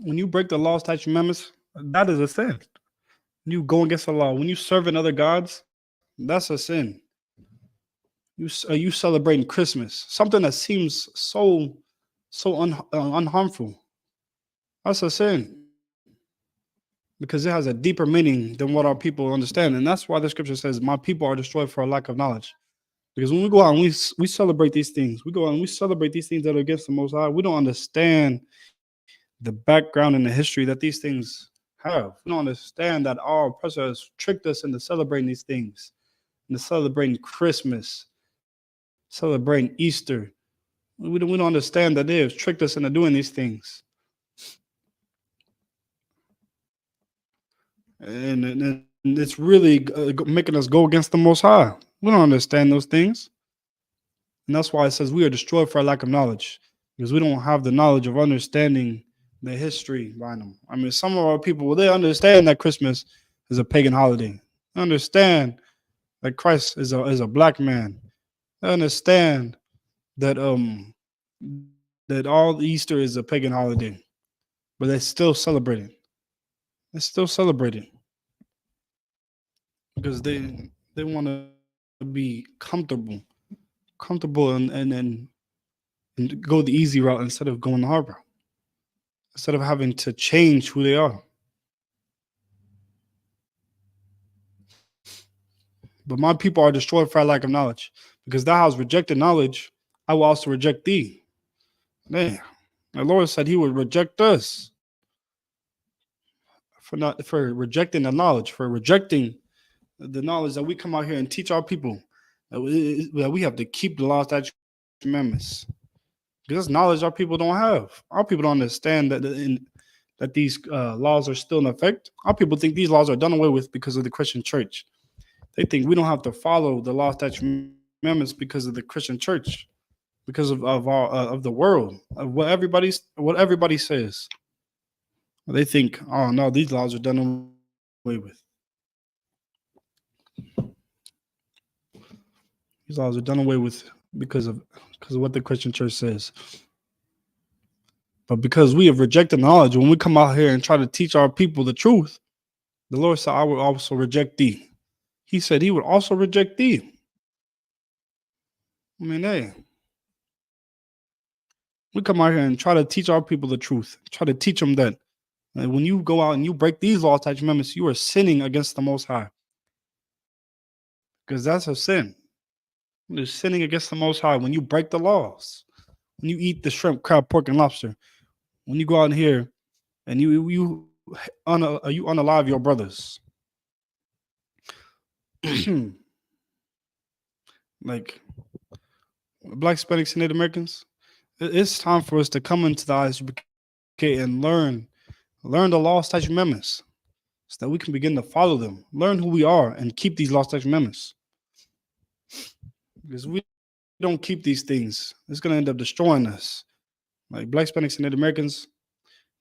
you break the law, statutes, commandments, that is a sin. When you go against the law, when you serve other gods, that's a sin. You celebrating Christmas, something that seems so unharmful. That's a sin because it has a deeper meaning than what our people understand, and that's why the scripture says, "My people are destroyed for a lack of knowledge." Because when we go out and we celebrate these things, we go out and we celebrate these things that are against the Most High. We don't understand the background and the history that these things have. We don't understand that our oppressor has tricked us into celebrating these things, into celebrating Christmas, celebrating Easter. We don't understand that they have tricked us into doing these things. And it's really making us go against the Most High. We don't understand those things. And that's why it says we are destroyed for a lack of knowledge, because we don't have the knowledge of understanding the history behind them. I mean, some of our people, they understand that Christmas is a pagan holiday. They understand that Christ is a black man. They understand that that all Easter is a pagan holiday, but they're still celebrating. They're still celebrating because they want to be comfortable and go the easy route instead of going the hard route, instead of having to change who they are. But my people are destroyed for a lack of knowledge, because thou hast rejected knowledge, I will also reject thee. Man, the Lord said He would reject us for rejecting the knowledge, for rejecting the knowledge that we come out here and teach our people that we have to keep the law, statutes, and commandments. Because that's knowledge our people don't have. Our people don't understand that these laws are still in effect. Our people think these laws are done away with because of the Christian church. They think we don't have to follow the law, statutes, and commandments because of the Christian church, because of the world, of what everybody says. They think, oh no, these laws are done away with. These laws are done away with because of what the Christian church says. But because we have rejected knowledge, when we come out here and try to teach our people the truth, the Lord said, I will also reject thee. He said He would also reject thee. I mean, hey, we come out here and try to teach our people the truth, try to teach them that when you go out and you break these laws, statutes, commandments, you are sinning against the Most High. Because that's a sin. You're sinning against the Most High when you break the laws. When you eat the shrimp, crab, pork, and lobster. When you go out in here and you unalive your brothers. Like Black, Hispanics, and Native Americans, it's time for us to come into the Isupk and learn the law, statute, amendments, so that we can begin to follow them, learn who we are, and keep these law, statute, amendments. Because we don't keep these things, it's going to end up destroying us. Like Black, Hispanics, and Native Americans,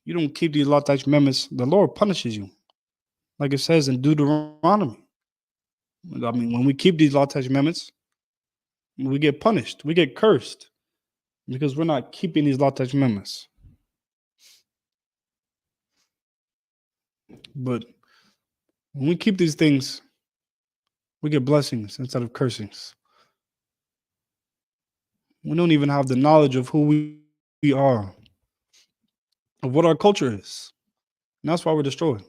you don't keep these law, statute, amendments, the Lord punishes you, like it says in Deuteronomy. I mean, when we keep these law, statute, amendments, we get punished, we get cursed, because we're not keeping these law, statute, amendments. But when we keep these things, we get blessings instead of cursings. We don't even have the knowledge of who we are, of what our culture is. And that's why we're destroyed.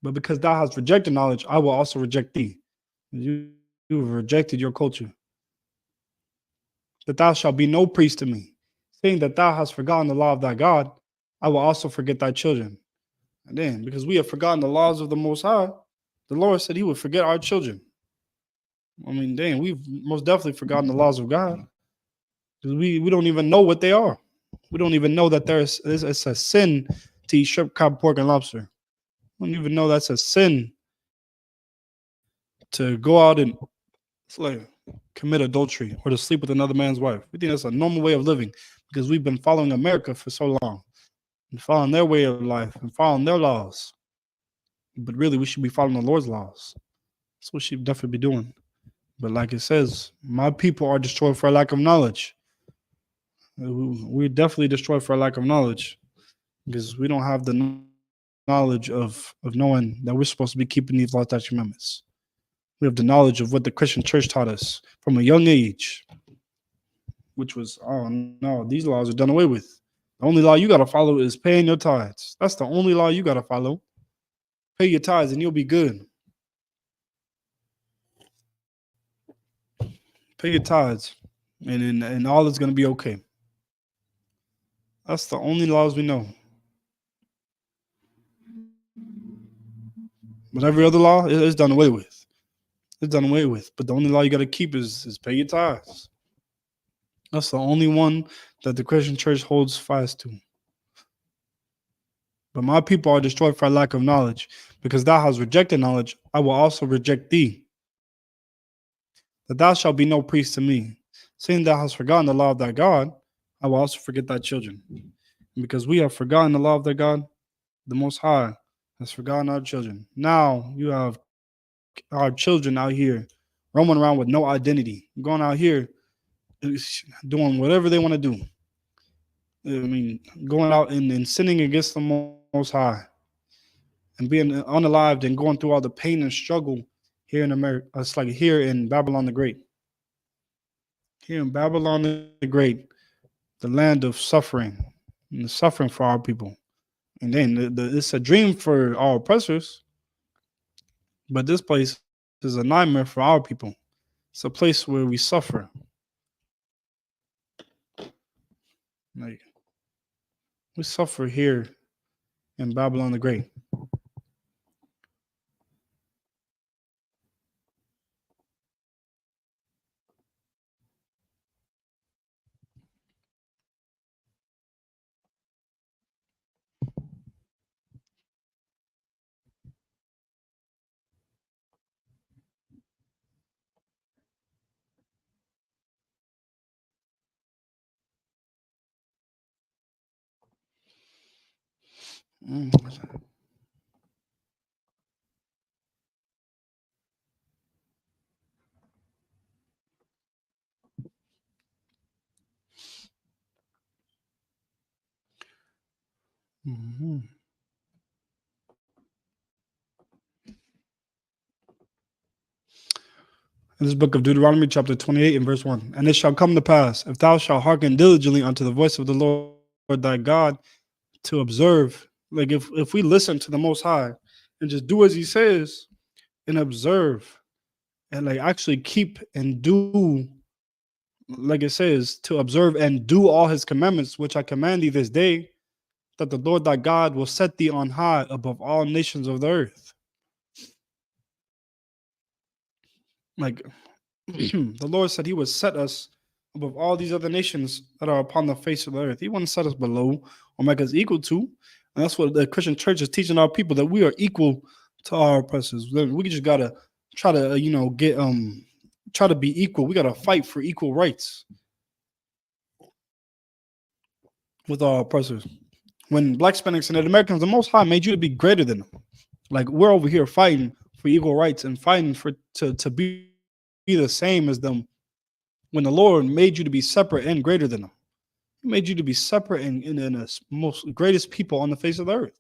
But because thou hast rejected knowledge, I will also reject thee. You have rejected your culture. That thou shalt be no priest to me, saying that thou hast forgotten the law of thy God, I will also forget thy children. And then, because we have forgotten the laws of the Most High, the Lord said He would forget our children. I mean, dang, we've most definitely forgotten the laws of God, because we don't even know what they are. We don't even know that it's a sin to eat shrimp, crab, pork, and lobster. We don't even know that's a sin to go out and commit adultery or to sleep with another man's wife. We think that's a normal way of living because we've been following America for so long and following their way of life and following their laws. But really, we should be following the Lord's laws. That's what we should definitely be doing. But like it says, my people are destroyed for a lack of knowledge. We're definitely destroyed for a lack of knowledge because we don't have the knowledge of knowing that we're supposed to be keeping these law, statutes, and commandments. We have the knowledge of what the Christian church taught us from a young age, which was, oh no, these laws are done away with. The only law you got to follow is paying your tithes. That's the only law you got to follow. Pay your tithes and you'll be good. Pay your tithes and all is going to be okay. That's the only laws we know. But every other law is done away with. It's done away with. But the only law you got to keep is pay your tithes. That's the only one that the Christian church holds fast to. But my people are destroyed for a lack of knowledge. Because thou hast rejected knowledge, I will also reject thee. That thou shalt be no priest to me. Seeing thou hast forgotten the law of thy God, I will also forget thy children. And because we have forgotten the law of thy God, the Most High has forgotten our children. Now you have our children out here roaming around with no identity, going out here doing whatever they want to do. I mean, going out and sinning against the Most High and being unalived and going through all the pain and struggle here in America. It's like here in Babylon the Great. Here in Babylon the Great, the land of suffering and the suffering for our people. And then it's a dream for our oppressors, but this place is a nightmare for our people. It's a place where we suffer. Like, we suffer here in Babylon the Great. Mm. Mhm. In this book of Deuteronomy, chapter 28, and verse 1. And it shall come to pass, if thou shalt hearken diligently unto the voice of the Lord thy God, to observe, like if we listen to the Most High and just do as he says and observe and like actually keep and do, like it says, to observe and do all his commandments, which I command thee this day, that the Lord thy God will set thee on high above all nations of the earth. Like the Lord said he would set us above all these other nations that are upon the face of the earth. He wouldn't set us below or make us equal to. And that's what the Christian church is teaching our people, that we are equal to our oppressors. We just gotta try to, try to be equal. We gotta fight for equal rights with our oppressors. When Black, Hispanics, and Native Americans, the Most High made you to be greater than them. Like, we're over here fighting for equal rights and fighting for to be the same as them, when the Lord made you to be separate and greater than them. He made you to be separate and the most greatest people on the face of the earth.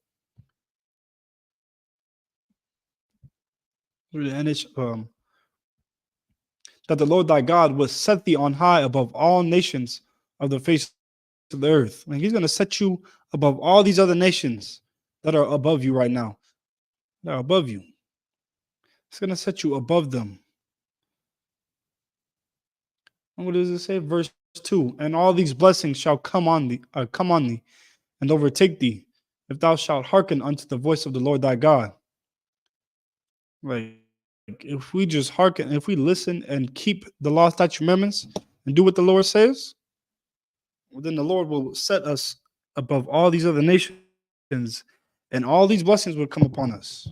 And it's that the Lord thy God will set thee on high above all nations of the face of the earth. And he's going to set you above all these other nations that are above you right now. That are above you. It's going to set you above them. And what does it say? Verse 2. And all these blessings shall come on thee, and overtake thee, if thou shalt hearken unto the voice of the Lord thy God. Like, if we just hearken, if we listen and keep the law, statutes, commandments, and do what the Lord says, well, then the Lord will set us above all these other nations, and all these blessings will come upon us.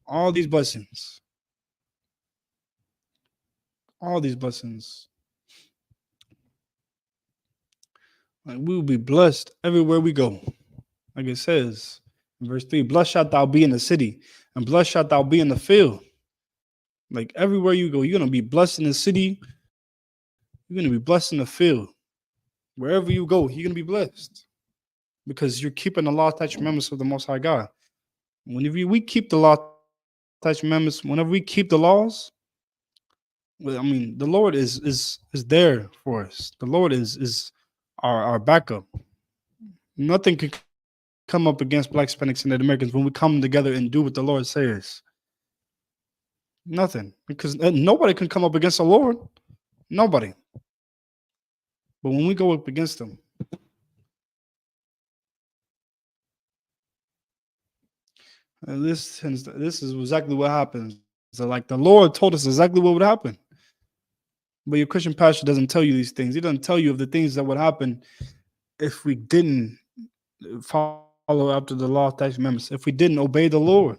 All these blessings. All these blessings. Like, we will be blessed everywhere we go. Like it says in verse 3, blessed shalt thou be in the city, and blessed shalt thou be in the field. Like, everywhere you go, you're going to be blessed in the city. You're going to be blessed in the field. Wherever you go, you're going to be blessed, because you're keeping the law, statutes, commandments of the Most High God. Whenever we keep the law, statutes, commandments, whenever we keep the laws, well, I mean, the Lord is there for us. The Lord is our backup. Nothing can come up against Black, Hispanics, and Native Americans when we come together and do what the Lord says. Nothing, because nobody can come up against the Lord. Nobody. But when we go up against them, and this is exactly what happens. So, like, the Lord told us exactly what would happen. But your Christian pastor doesn't tell you these things. He doesn't tell you of the things that would happen if we didn't follow after the law, statutes, commandments, if we didn't obey the Lord.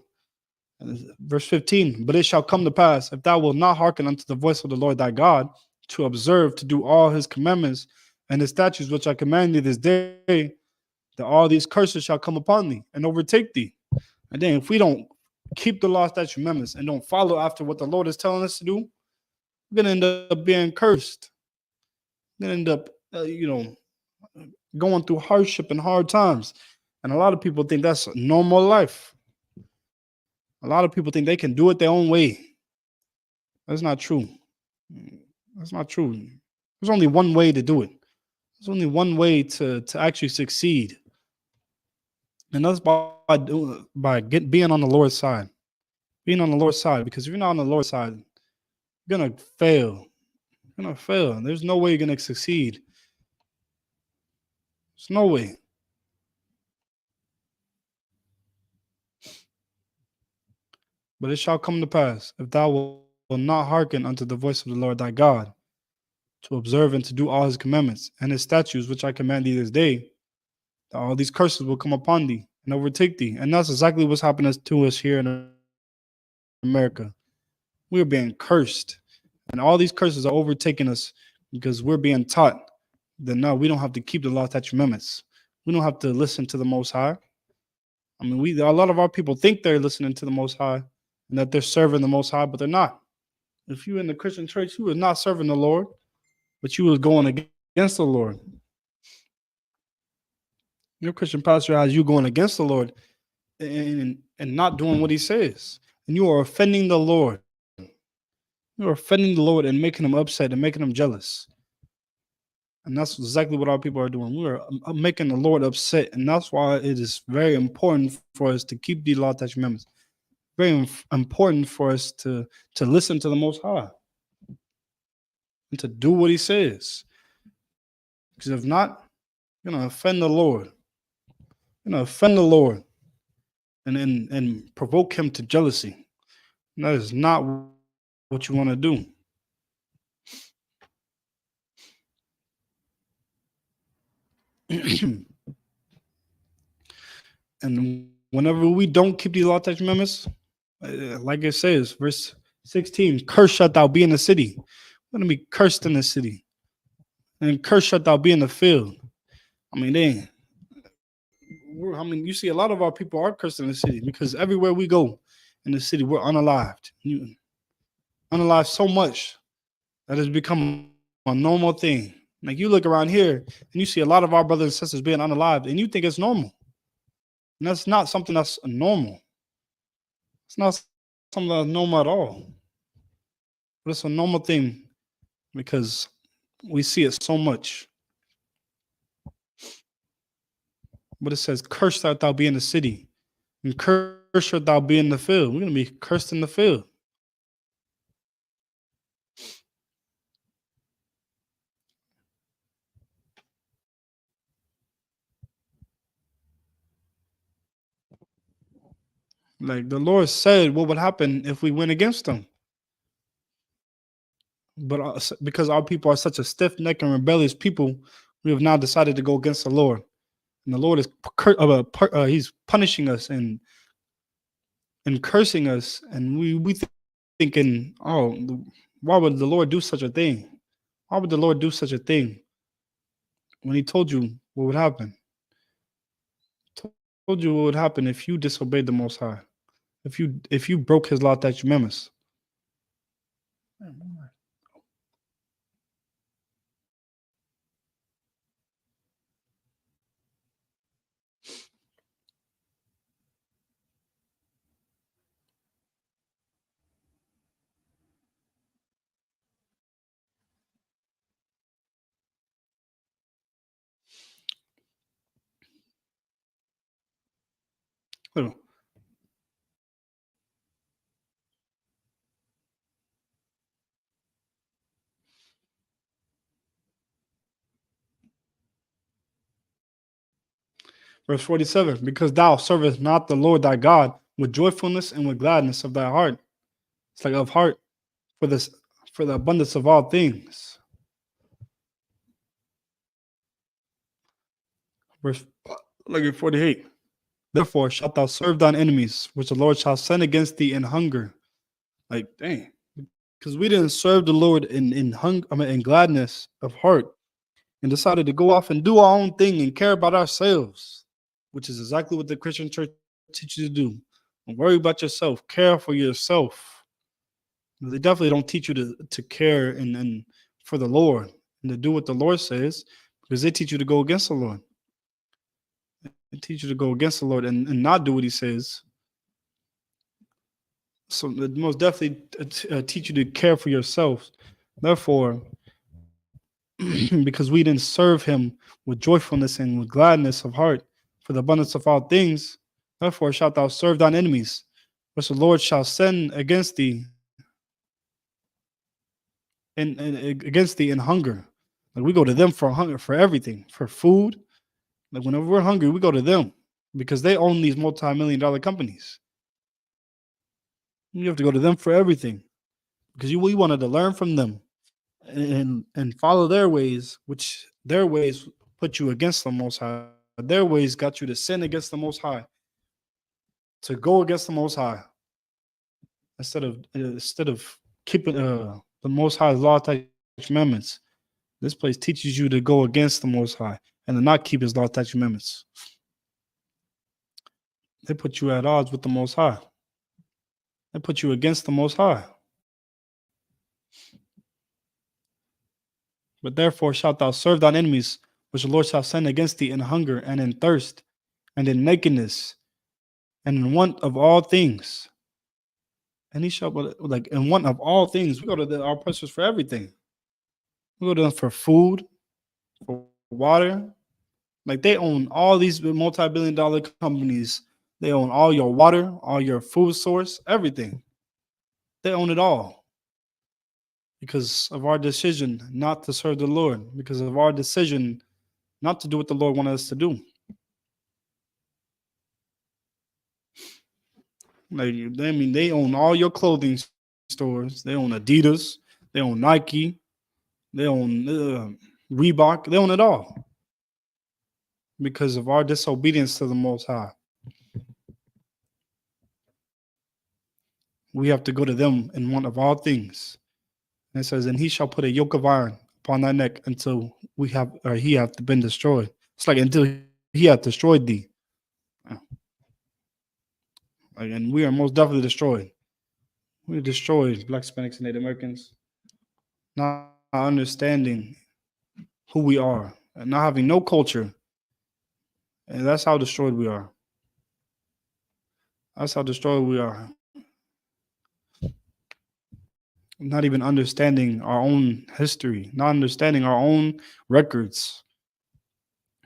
Verse 15, but it shall come to pass, if thou wilt not hearken unto the voice of the Lord thy God, to observe, to do all his commandments and his statutes, which I command thee this day, that all these curses shall come upon thee and overtake thee. And then if we don't keep the law, statutes, commandments, and don't follow after what the Lord is telling us to do, We're gonna end up being cursed. We're gonna end up, going through hardship and hard times. And a lot of people think that's a normal life. A lot of people think they can do it their own way. That's not true. That's not true. There's only one way to do it. There's only one way to actually succeed, and that's being on the Lord's side. Being on the Lord's side, because if you're not on the Lord's side, you're gonna fail. You're gonna fail. There's no way you're gonna succeed. There's no way. But it shall come to pass, if thou wilt not hearken unto the voice of the Lord thy God, to observe and to do all his commandments and his statutes, which I command thee this day, that all these curses will come upon thee and overtake thee. And that's exactly what's happening to us here in America. We're being cursed. And all these curses are overtaking us because we're being taught that no, we don't have to keep the law, statutes, commandments. We don't have to listen to the Most High. I mean, a lot of our people think they're listening to the Most High and that they're serving the Most High, but they're not. If you're in the Christian church, you are not serving the Lord, but you was going against the Lord. Your Christian pastor has you going against the Lord and not doing what he says. And you are offending the Lord. You are offending the Lord and making him upset and making him jealous. And that's exactly what our people are doing. We are making the Lord upset. And that's why it is very important for us to keep the law, statutes, commandments. Very important for us to listen to the Most High and to do what he says. Because if not, you're going to offend the Lord. You're going to offend the Lord and provoke him to jealousy. And that is not what you want to do. And whenever we don't keep the law, statutes, commandments, like it says, verse 16, cursed shalt thou be in the city. We're going to be cursed in the city. And cursed shalt thou be in the field. I mean, you see a lot of our people are cursed in the city because everywhere we go in the city, we're unalived. Unalived so much that it's become a normal thing. Like you look around here and you see a lot of our brothers and sisters being unalived and you think it's normal. And that's not something that's normal. It's not something that's normal at all. But it's a normal thing because we see it so much. But it says, cursed shalt thou be in the city, and cursed shalt thou be in the field. We're going to be cursed in the field. Like the Lord said what would happen if we went against him. But because our people are such a stiff-necked and rebellious people, we have now decided to go against the Lord. And the Lord is he's punishing us and cursing us. And we thinking, oh, why would the Lord do such a thing? Why would the Lord do such a thing when he told you what would happen? Told you what would happen if you disobeyed the Most High. If you broke his law, statutes, commandments. Verse 47, because thou servest not the Lord thy God with joyfulness and with gladness of thy heart. It's like of heart for the abundance of all things. Verse 48. Therefore shalt thou serve thine enemies, which the Lord shall send against thee in hunger. Like, dang. Because we didn't serve the Lord in gladness of heart and decided to go off and do our own thing and care about ourselves, which is exactly what the Christian church teaches you to do. Don't worry about yourself. Care for yourself. They definitely don't teach you to care and for the Lord and to do what the Lord says, because they teach you to go against the Lord. They teach you to go against the Lord and not do what He says. So they most definitely teach you to care for yourself. Therefore, because we didn't serve Him with joyfulness and with gladness of heart for the abundance of all things, therefore shalt thou serve thine enemies, which the Lord shall send against thee and against thee in hunger. Like we go to them for hunger, for everything, for food. Like whenever we're hungry, we go to them because they own these multi-million-dollar companies. You have to go to them for everything because we wanted to learn from them and follow their ways, which their ways put you against the Most High. Their ways got you to sin against the Most High, to go against the Most High, instead of keeping the Most High's law, statutes, commandments. This place teaches you to go against the Most High and to not keep His law, statutes, commandments. They put you at odds with the Most High. They put you against the Most High. But therefore shalt thou serve thine enemies, which the Lord shall send against thee in hunger and in thirst and in nakedness and in want of all things. And He shall, like, in want of all things. We go to our oppressors for everything. We go to them for food, for water. Like, they own all these multi-billion-dollar companies. They own all your water, all your food source, everything. They own it all because of our decision not to serve the Lord, because of our decision not to do what the Lord wanted us to do. Like, they own all your clothing stores. They own Adidas. They own Nike. They own Reebok. They own it all because of our disobedience to the Most High. We have to go to them in want of all things. And it says, and He shall put a yoke of iron upon thy neck until he hath been destroyed. It's like until He hath destroyed thee. Like, and we are most definitely destroyed. We're destroyed, Black, Hispanics, and Native Americans, not understanding who we are and not having no culture. And that's how destroyed we are. That's how destroyed we are. Not even understanding our own history, not understanding our own records.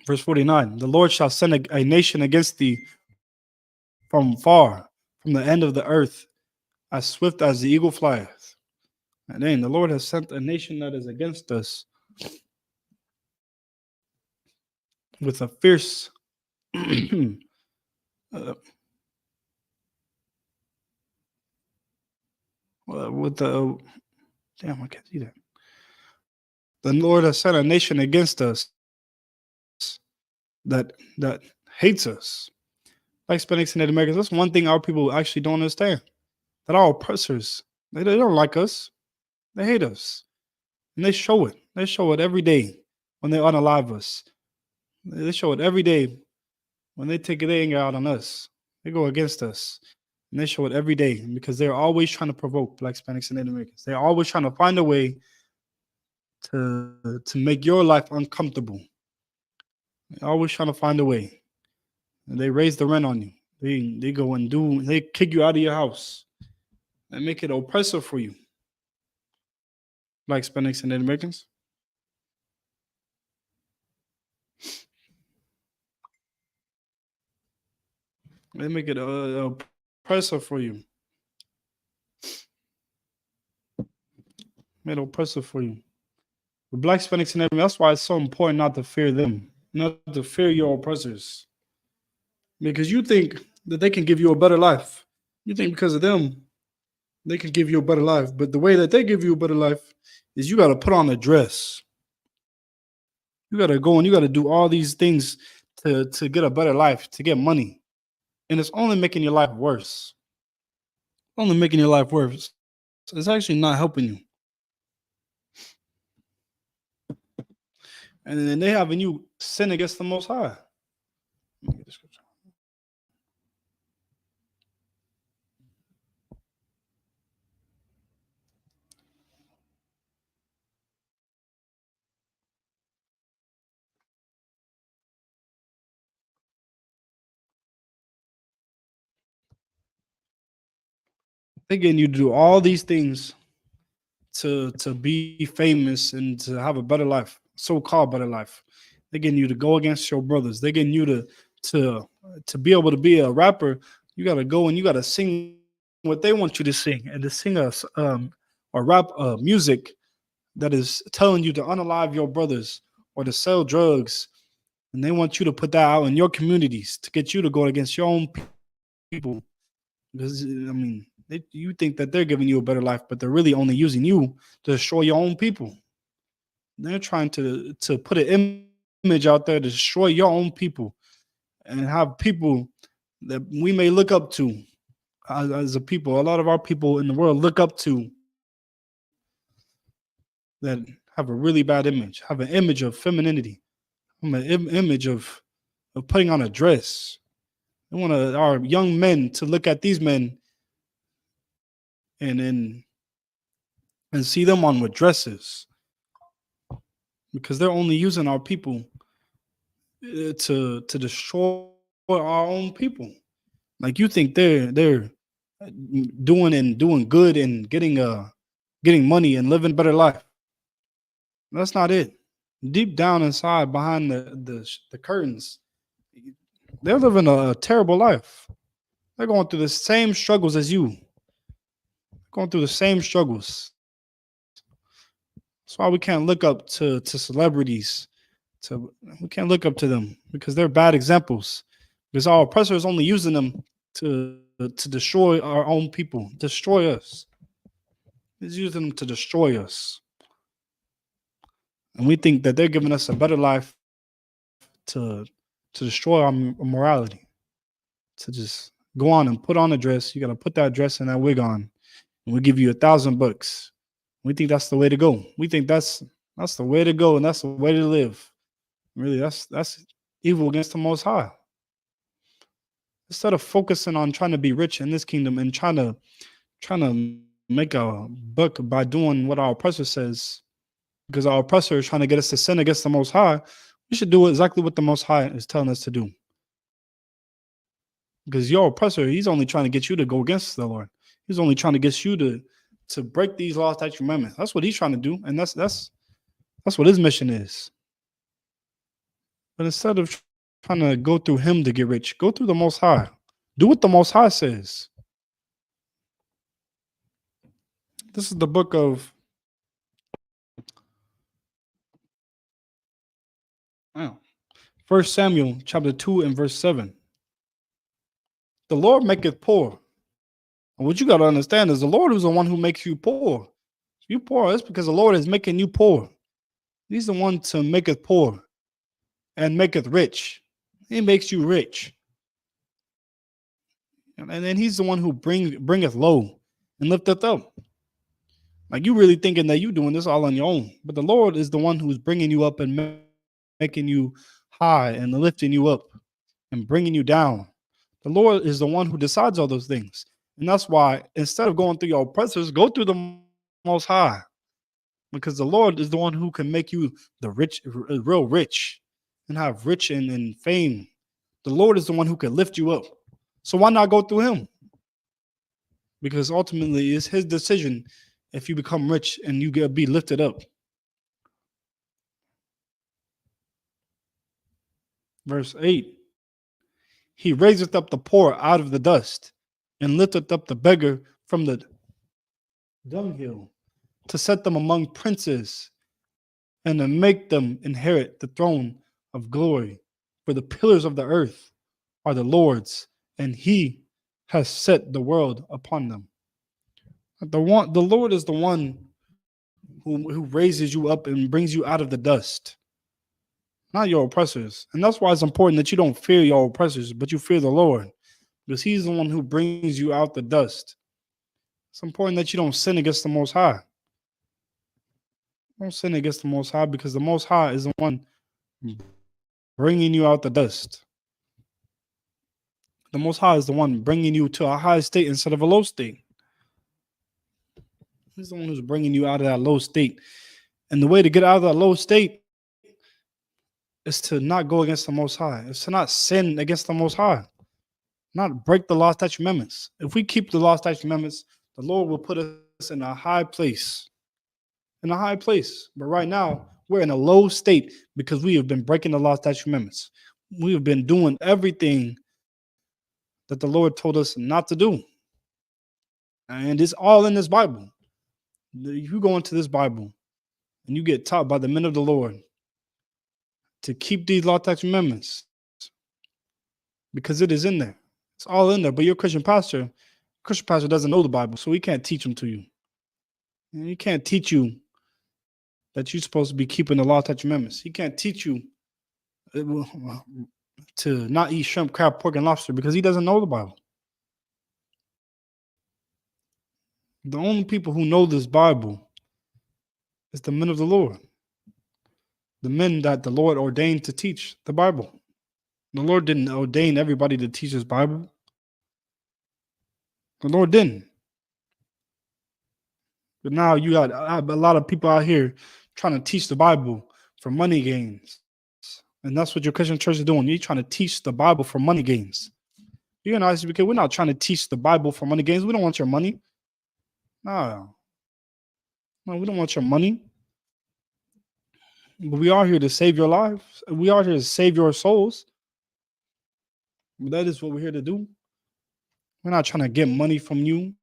Verse 49, the Lord shall send a nation against thee from far, from the end of the earth, as swift as the eagle flieth. And then the Lord has sent a nation that is against us with a fierce with the damn, I can't see that. The Lord has sent a nation against us that hates us. Like Hispanics and Native Americans, that's one thing our people actually don't understand. That our oppressors, they don't like us. They hate us. And they show it. They show it every day when they unalive us. They show it every day when they take their anger out on us. They go against us. And they show it every day because they're always trying to provoke Black, Hispanics, and Native Americans. They're always trying to find a way to make your life uncomfortable. They're always trying to find a way. And they raise the rent on you. They go and they kick you out of your house and make it oppressive for you. Black, Hispanics, and Native Americans. They make it oppressive for you. Made it oppressive for you. The Black, Hispanics, and everything. That's why it's so important not to fear them, not to fear your oppressors. Because you think that they can give you a better life. You think because of them, they can give you a better life. But the way that they give you a better life is you got to put on a dress. You got to go and you got to do all these things to get a better life, to get money. And it's only making your life worse. Only making your life worse. It's actually not helping you. And then they having you sin against the Most High. Let me get the scripture. They're getting you to do all these things to be famous and to have a better life, so-called better life. They're getting you to go against your brothers. They're getting you to to be able to be a rapper. You got to go and you got to sing what they want you to sing, and to sing or rap music that is telling you to unalive your brothers or to sell drugs. And they want you to put that out in your communities to get you to go against your own people. Because, I mean, you think that they're giving you a better life, but they're really only using you to destroy your own people. They're trying to put an image out there to destroy your own people and have people that we may look up to as a people. A lot of our people in the world look up to that have a really bad image, have an image of femininity, an image of putting on a dress. They want our young men to look at these men and see them on with dresses, because they're only using our people to destroy our own people. Like, you think they're doing good and getting money and living better life. That's not it. Deep down inside, behind the curtains, they're living a terrible life. They're going through the same struggles as you. Going through the same struggles. That's why we can't look up to celebrities. We can't look up to them because they're bad examples. Because our oppressor is only using them to destroy our own people, destroy us. He's using them to destroy us. And we think that they're giving us a better life to destroy our morality. To just go on and put on a dress. You got to put that dress and that wig on. And we give you $1,000. We think that's the way to go. We think that's the way to go, and that's the way to live. Really, that's evil against the Most High. Instead of focusing on trying to be rich in this kingdom and trying to make a buck by doing what our oppressor says, because our oppressor is trying to get us to sin against the Most High, we should do exactly what the Most High is telling us to do. Because your oppressor, he's only trying to get you to go against the Lord. He's only trying to get you to break these laws, statutes, commandments. That's what he's trying to do, and that's what his mission is. But instead of trying to go through him to get rich, go through the Most High. Do what the Most High says. This is the book of 1 Samuel chapter 2 and verse 7. The Lord maketh poor. And what you got to understand is the Lord is the one who makes you poor. If you poor, it's because the Lord is making you poor. He's the one to maketh poor and maketh rich. He makes you rich. And then he's the one who bringeth low and lifteth up. Like, you really thinking that you doing this all on your own. But the Lord is the one who's bringing you up and making you high and lifting you up and bringing you down. The Lord is the one who decides all those things. And that's why, instead of going through your oppressors, go through the Most High. Because the Lord is the one who can make you the rich, real rich, and have rich and fame. The Lord is the one who can lift you up. So why not go through him? Because ultimately it's his decision if you become rich and you get be lifted up. Verse 8. He raiseth up the poor out of the dust and lifteth up the beggar from the dunghill, to set them among princes and to make them inherit the throne of glory. For the pillars of the earth are the Lord's, and he has set the world upon them. The Lord is the one who raises you up and brings you out of the dust, not your oppressors. And that's why it's important that you don't fear your oppressors, but you fear the Lord, because he's the one who brings you out the dust. It's important that you don't sin against the Most High. Don't sin against the Most High, because the Most High is the one bringing you out the dust. The Most High is the one bringing you to a high state instead of a low state. He's the one who's bringing you out of that low state. And the way to get out of that low state is to not go against the Most High. It's to not sin against the Most High. Not break the law, statutes, commandments. If we keep the law, statutes, commandments, The Lord will put us in a high place. In a high place. But right now, we're in a low state because we have been breaking the law, statute, commandments. We have been doing everything that the Lord told us not to do. And it's all in this Bible. If you go into this Bible and you get taught by the men of the Lord to keep these law, statute, commandments, because it is in there. It's all in there. But your Christian pastor doesn't know the Bible, so he can't teach them to you. And he can't teach you that you're supposed to be keeping the law, statute, commandments. He can't teach you to not eat shrimp, crab, pork, and lobster because he doesn't know the Bible. The only people who know this Bible is the men of the Lord, the men that the Lord ordained to teach the Bible. The Lord didn't ordain everybody to teach his Bible. The Lord didn't. But now you got a lot of people out here trying to teach the Bible for money gains. And that's what your Christian church is doing. You're trying to teach the Bible for money gains. You're going to ask, because we're not trying to teach the Bible for money gains. We don't want your money. No, we don't want your money. But we are here to save your lives. We are here to save your souls. But that is what we're here to do. We're not trying to get money from you.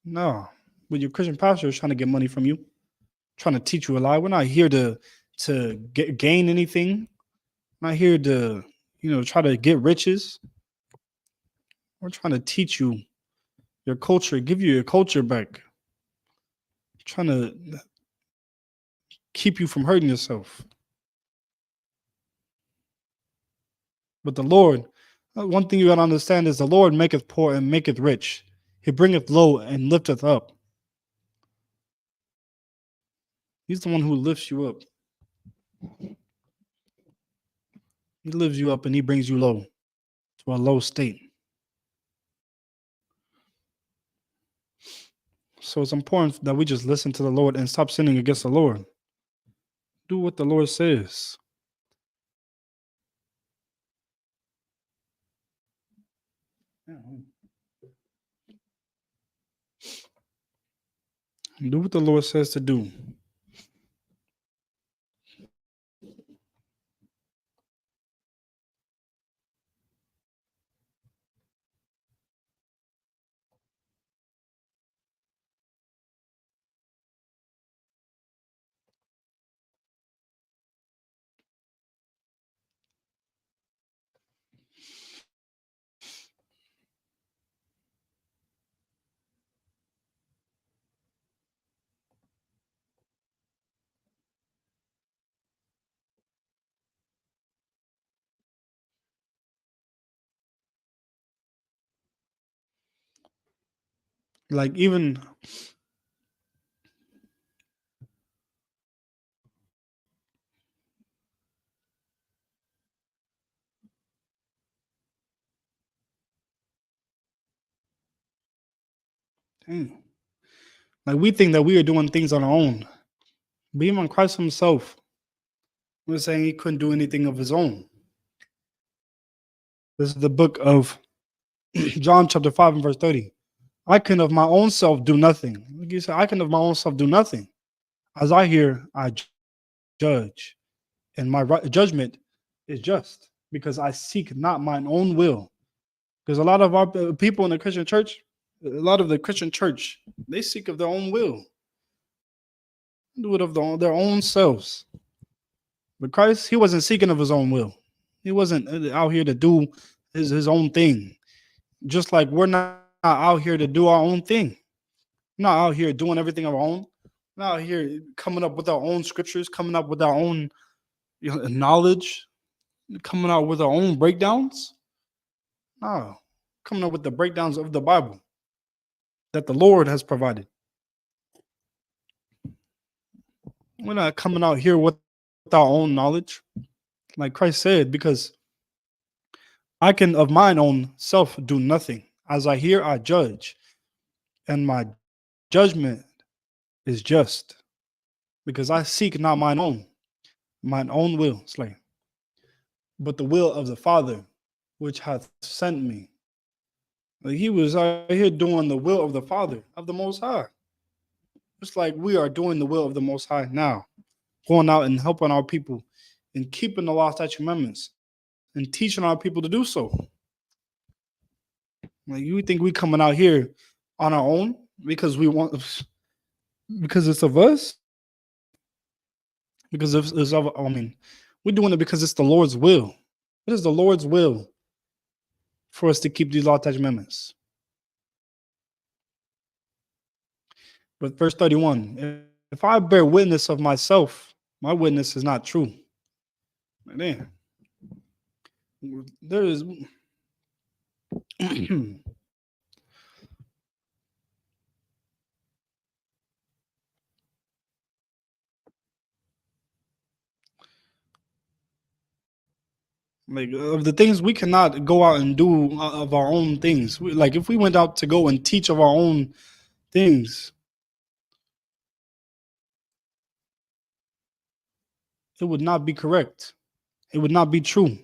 No, but your Christian pastor is trying to get money from you, trying to teach you a lie. We're not here to gain anything. We're not here to, try to get riches. We're trying to teach you your culture, give you your culture back. Trying to keep you from hurting yourself. But the Lord, one thing you got to understand is the Lord maketh poor and maketh rich. He bringeth low and lifteth up. He's the one who lifts you up. He lifts you up and he brings you low to a low state. So it's important that we just listen to the Lord and stop sinning against the Lord. Do what the Lord says. Do what the Lord says to do. Like even like we think that we are doing things on our own. But even Christ himself was saying he couldn't do anything of his own. This is the book of John chapter 5 and verse 30. I can of my own self do nothing. Like he said, I can of my own self do nothing. As I hear, I judge. And my judgment is just because I seek not mine own will. Because a lot of our people in the Christian church, they seek of their own will. Do it of their own selves. But Christ, he wasn't seeking of his own will. He wasn't out here to do his own thing. Just like we're not out here to do our own thing. We're not out here doing everything of our own. We're not out here coming up with our own scriptures, coming up with our own knowledge, coming out with our own breakdowns. No, coming up with the breakdowns of the Bible that the Lord has provided. We're not coming out here with our own knowledge, like Christ said, because I can of mine own self do nothing. As I hear, I judge, and my judgment is just, because I seek not mine own will, but the will of the Father which hath sent me. Like he was out here doing the will of the Father, of the Most High. Just like we are doing the will of the Most High now, going out and helping our people and keeping the law, statute, amendments, and teaching our people to do so. Like you think we coming out here on our own because we want, because it's of us? Because it's of, I mean, we're doing it because it's the Lord's will. It is the Lord's will for us to keep these law, statute, amendments. But verse 31, if I bear witness of myself, my witness is not true. Man, there is like of the things we cannot go out and do of our own things. Like if we went out to go and teach of our own things, it would not be correct. It would not be true.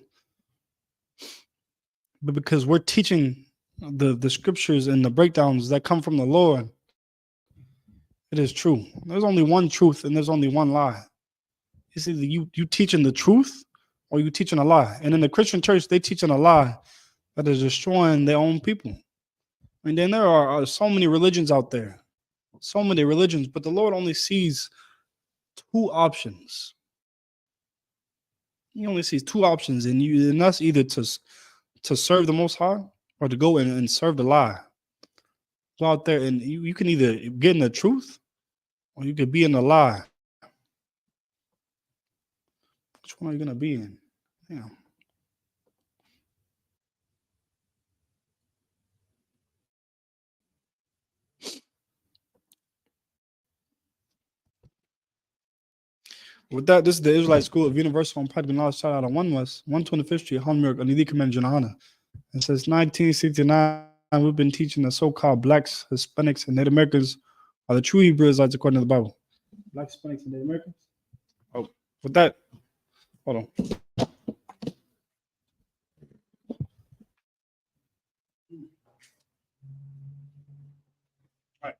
But because we're teaching the scriptures and the breakdowns that come from the Lord, it is true. There's only one truth and there's only one lie. It's either you teaching the truth or you teaching a lie. And in the Christian church, they teaching a lie that is destroying their own people. I mean, then there are so many religions out there, so many religions, but the Lord only sees two options. He only sees two options, and that's either to serve the Most High or to go and serve the lie. Go out there and you can either get in the truth or you could be in the lie. Which one are you going to be in? Yeah. With that, this is the Israelite School of Universal and Practical Knowledge, shout out on 1 West, 125th Street, Holmberg, on the Command Janahana. And since 1969, we've been teaching the so-called blacks, Hispanics, and Native Americans are the true Hebrew Israelites according to the Bible. Blacks, Hispanics, and Native Americans. Oh, with that, hold on. All right.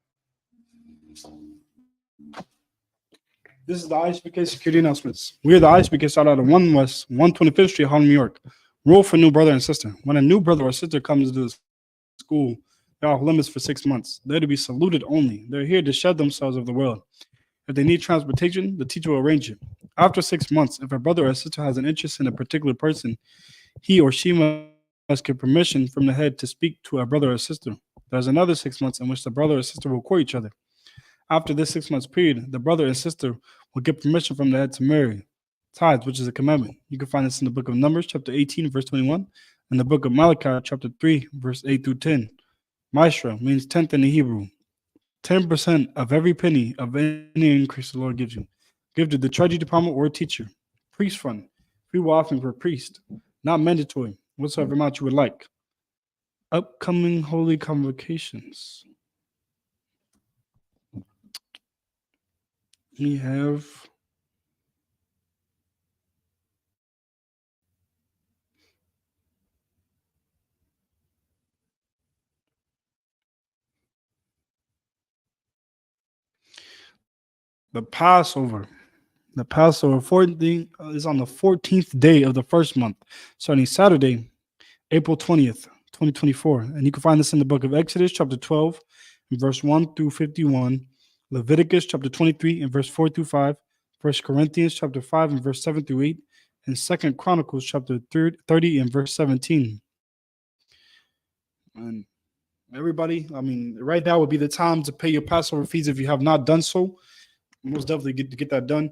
This is the Isupk security announcements. We are the Isupk shout out of 1 West, 125th Street, Harlem, New York. Rule for new brother and sister. When a new brother or sister comes to the school, they're off limits for 6 months. They're to be saluted only. They're here to shed themselves of the world. If they need transportation, the teacher will arrange it. After 6 months, if a brother or sister has an interest in a particular person, he or she must get permission from the head to speak to a brother or sister. There's another 6 months in which the brother or sister will court each other. After this 6 months period, the brother and sister will get permission from the head to marry. Tithes, which is a commandment. You can find this in the book of Numbers, chapter 18, verse 21, and the book of Malachi, chapter 3, verse 8 through 10. Maisra means tenth in the Hebrew. 10% of every penny of any increase the Lord gives you. Give to the treasury department or teacher. Priest fund. Free will offering for a priest. Not mandatory. Whatsoever amount you would like. Upcoming holy convocations. We have the Passover. The Passover is on the 14th day of the first month, starting Saturday, April 20th, 2024. And you can find this in the book of Exodus, chapter 12, verse 1 through 51, Leviticus, chapter 23, and verse 4 through 5, 1 Corinthians, chapter 5, and verse 7 through 8, and 2 Chronicles, chapter 30, and verse 17. And everybody, I mean, right now would be the time to pay your Passover fees if you have not done so. Most definitely get that done,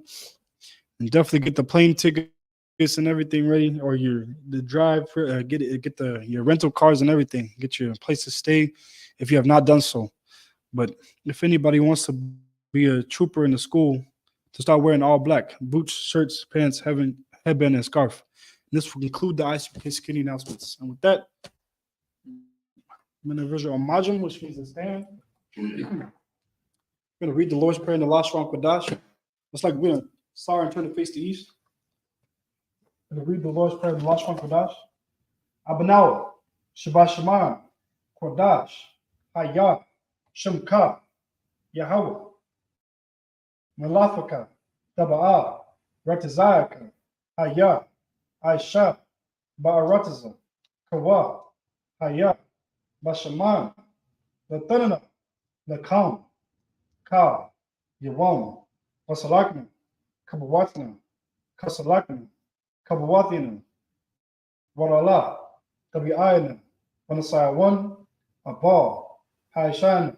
and definitely get the plane tickets and everything ready, or the drive for get your rental cars and everything. Get your place to stay if you have not done so. But if anybody wants to be a trooper in the school, to start wearing all black boots, shirts, pants, headband, and scarf. And this will conclude the Isupk security announcements. And with that, I'm going to visual Majim, which means to stand. We're going to read the Lord's Prayer in the Lashon Kodash. It's like we're going to start and turn to face the east. We're going to read the Lord's Prayer in the Lashon Kodash. Abanaw, Shabbat Shema, Kodash, Hayah, Shemka, Yahweh, Malafaka, Taba'ah, Ratazayaka, Hayah, Aisha, Ba'arataza, Kawa, Hayah, Bashaman, Latanana, Lakam, Ka, Yawam, Wasalakna, Kabawatna, Kasalakna, Kabawatina, Warala, Tabi'ayna, Wanasai 1, Abal, Haishan,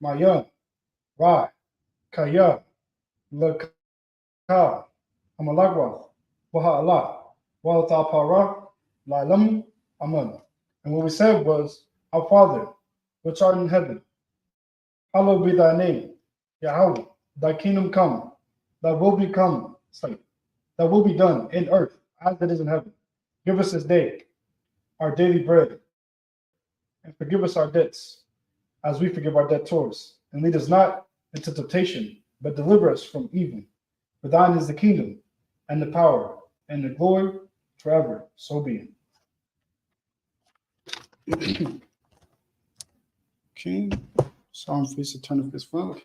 Mayan, Rai, Kaya, Laka, Amalagwa, Waha'ala, Walata Para, Lailam, Aman. And what we said was, Our Father, which art in heaven, hallowed be thy name, Yahweh, thy kingdom come, thy will become, thy will be done in earth as it is in heaven. Give us this day our daily bread, and forgive us our debts, as we forgive our debtors. And lead us not into temptation, but deliver us from evil. For thine is the kingdom, and the power, and the glory forever. So be it. Okay. Psalm face to turn of his front. Okay,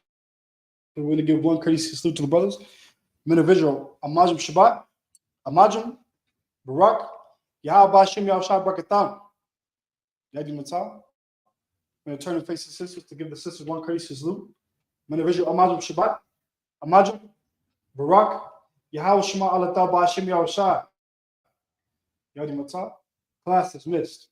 we're going to give one courtesy salute to the brothers. Individual Amajim Shabbat, Amajim, Barak, Yahweh Shem Yahushua Barakatam. Yadi Matal. I'm going to turn and face the sisters to give the sisters one courtesy salute. Individual Amajim Shabbat, Amajim, Barak, Yahweh Shema Allah Ta'ala Shem Yahushua. Yadi Matal. Class dismissed.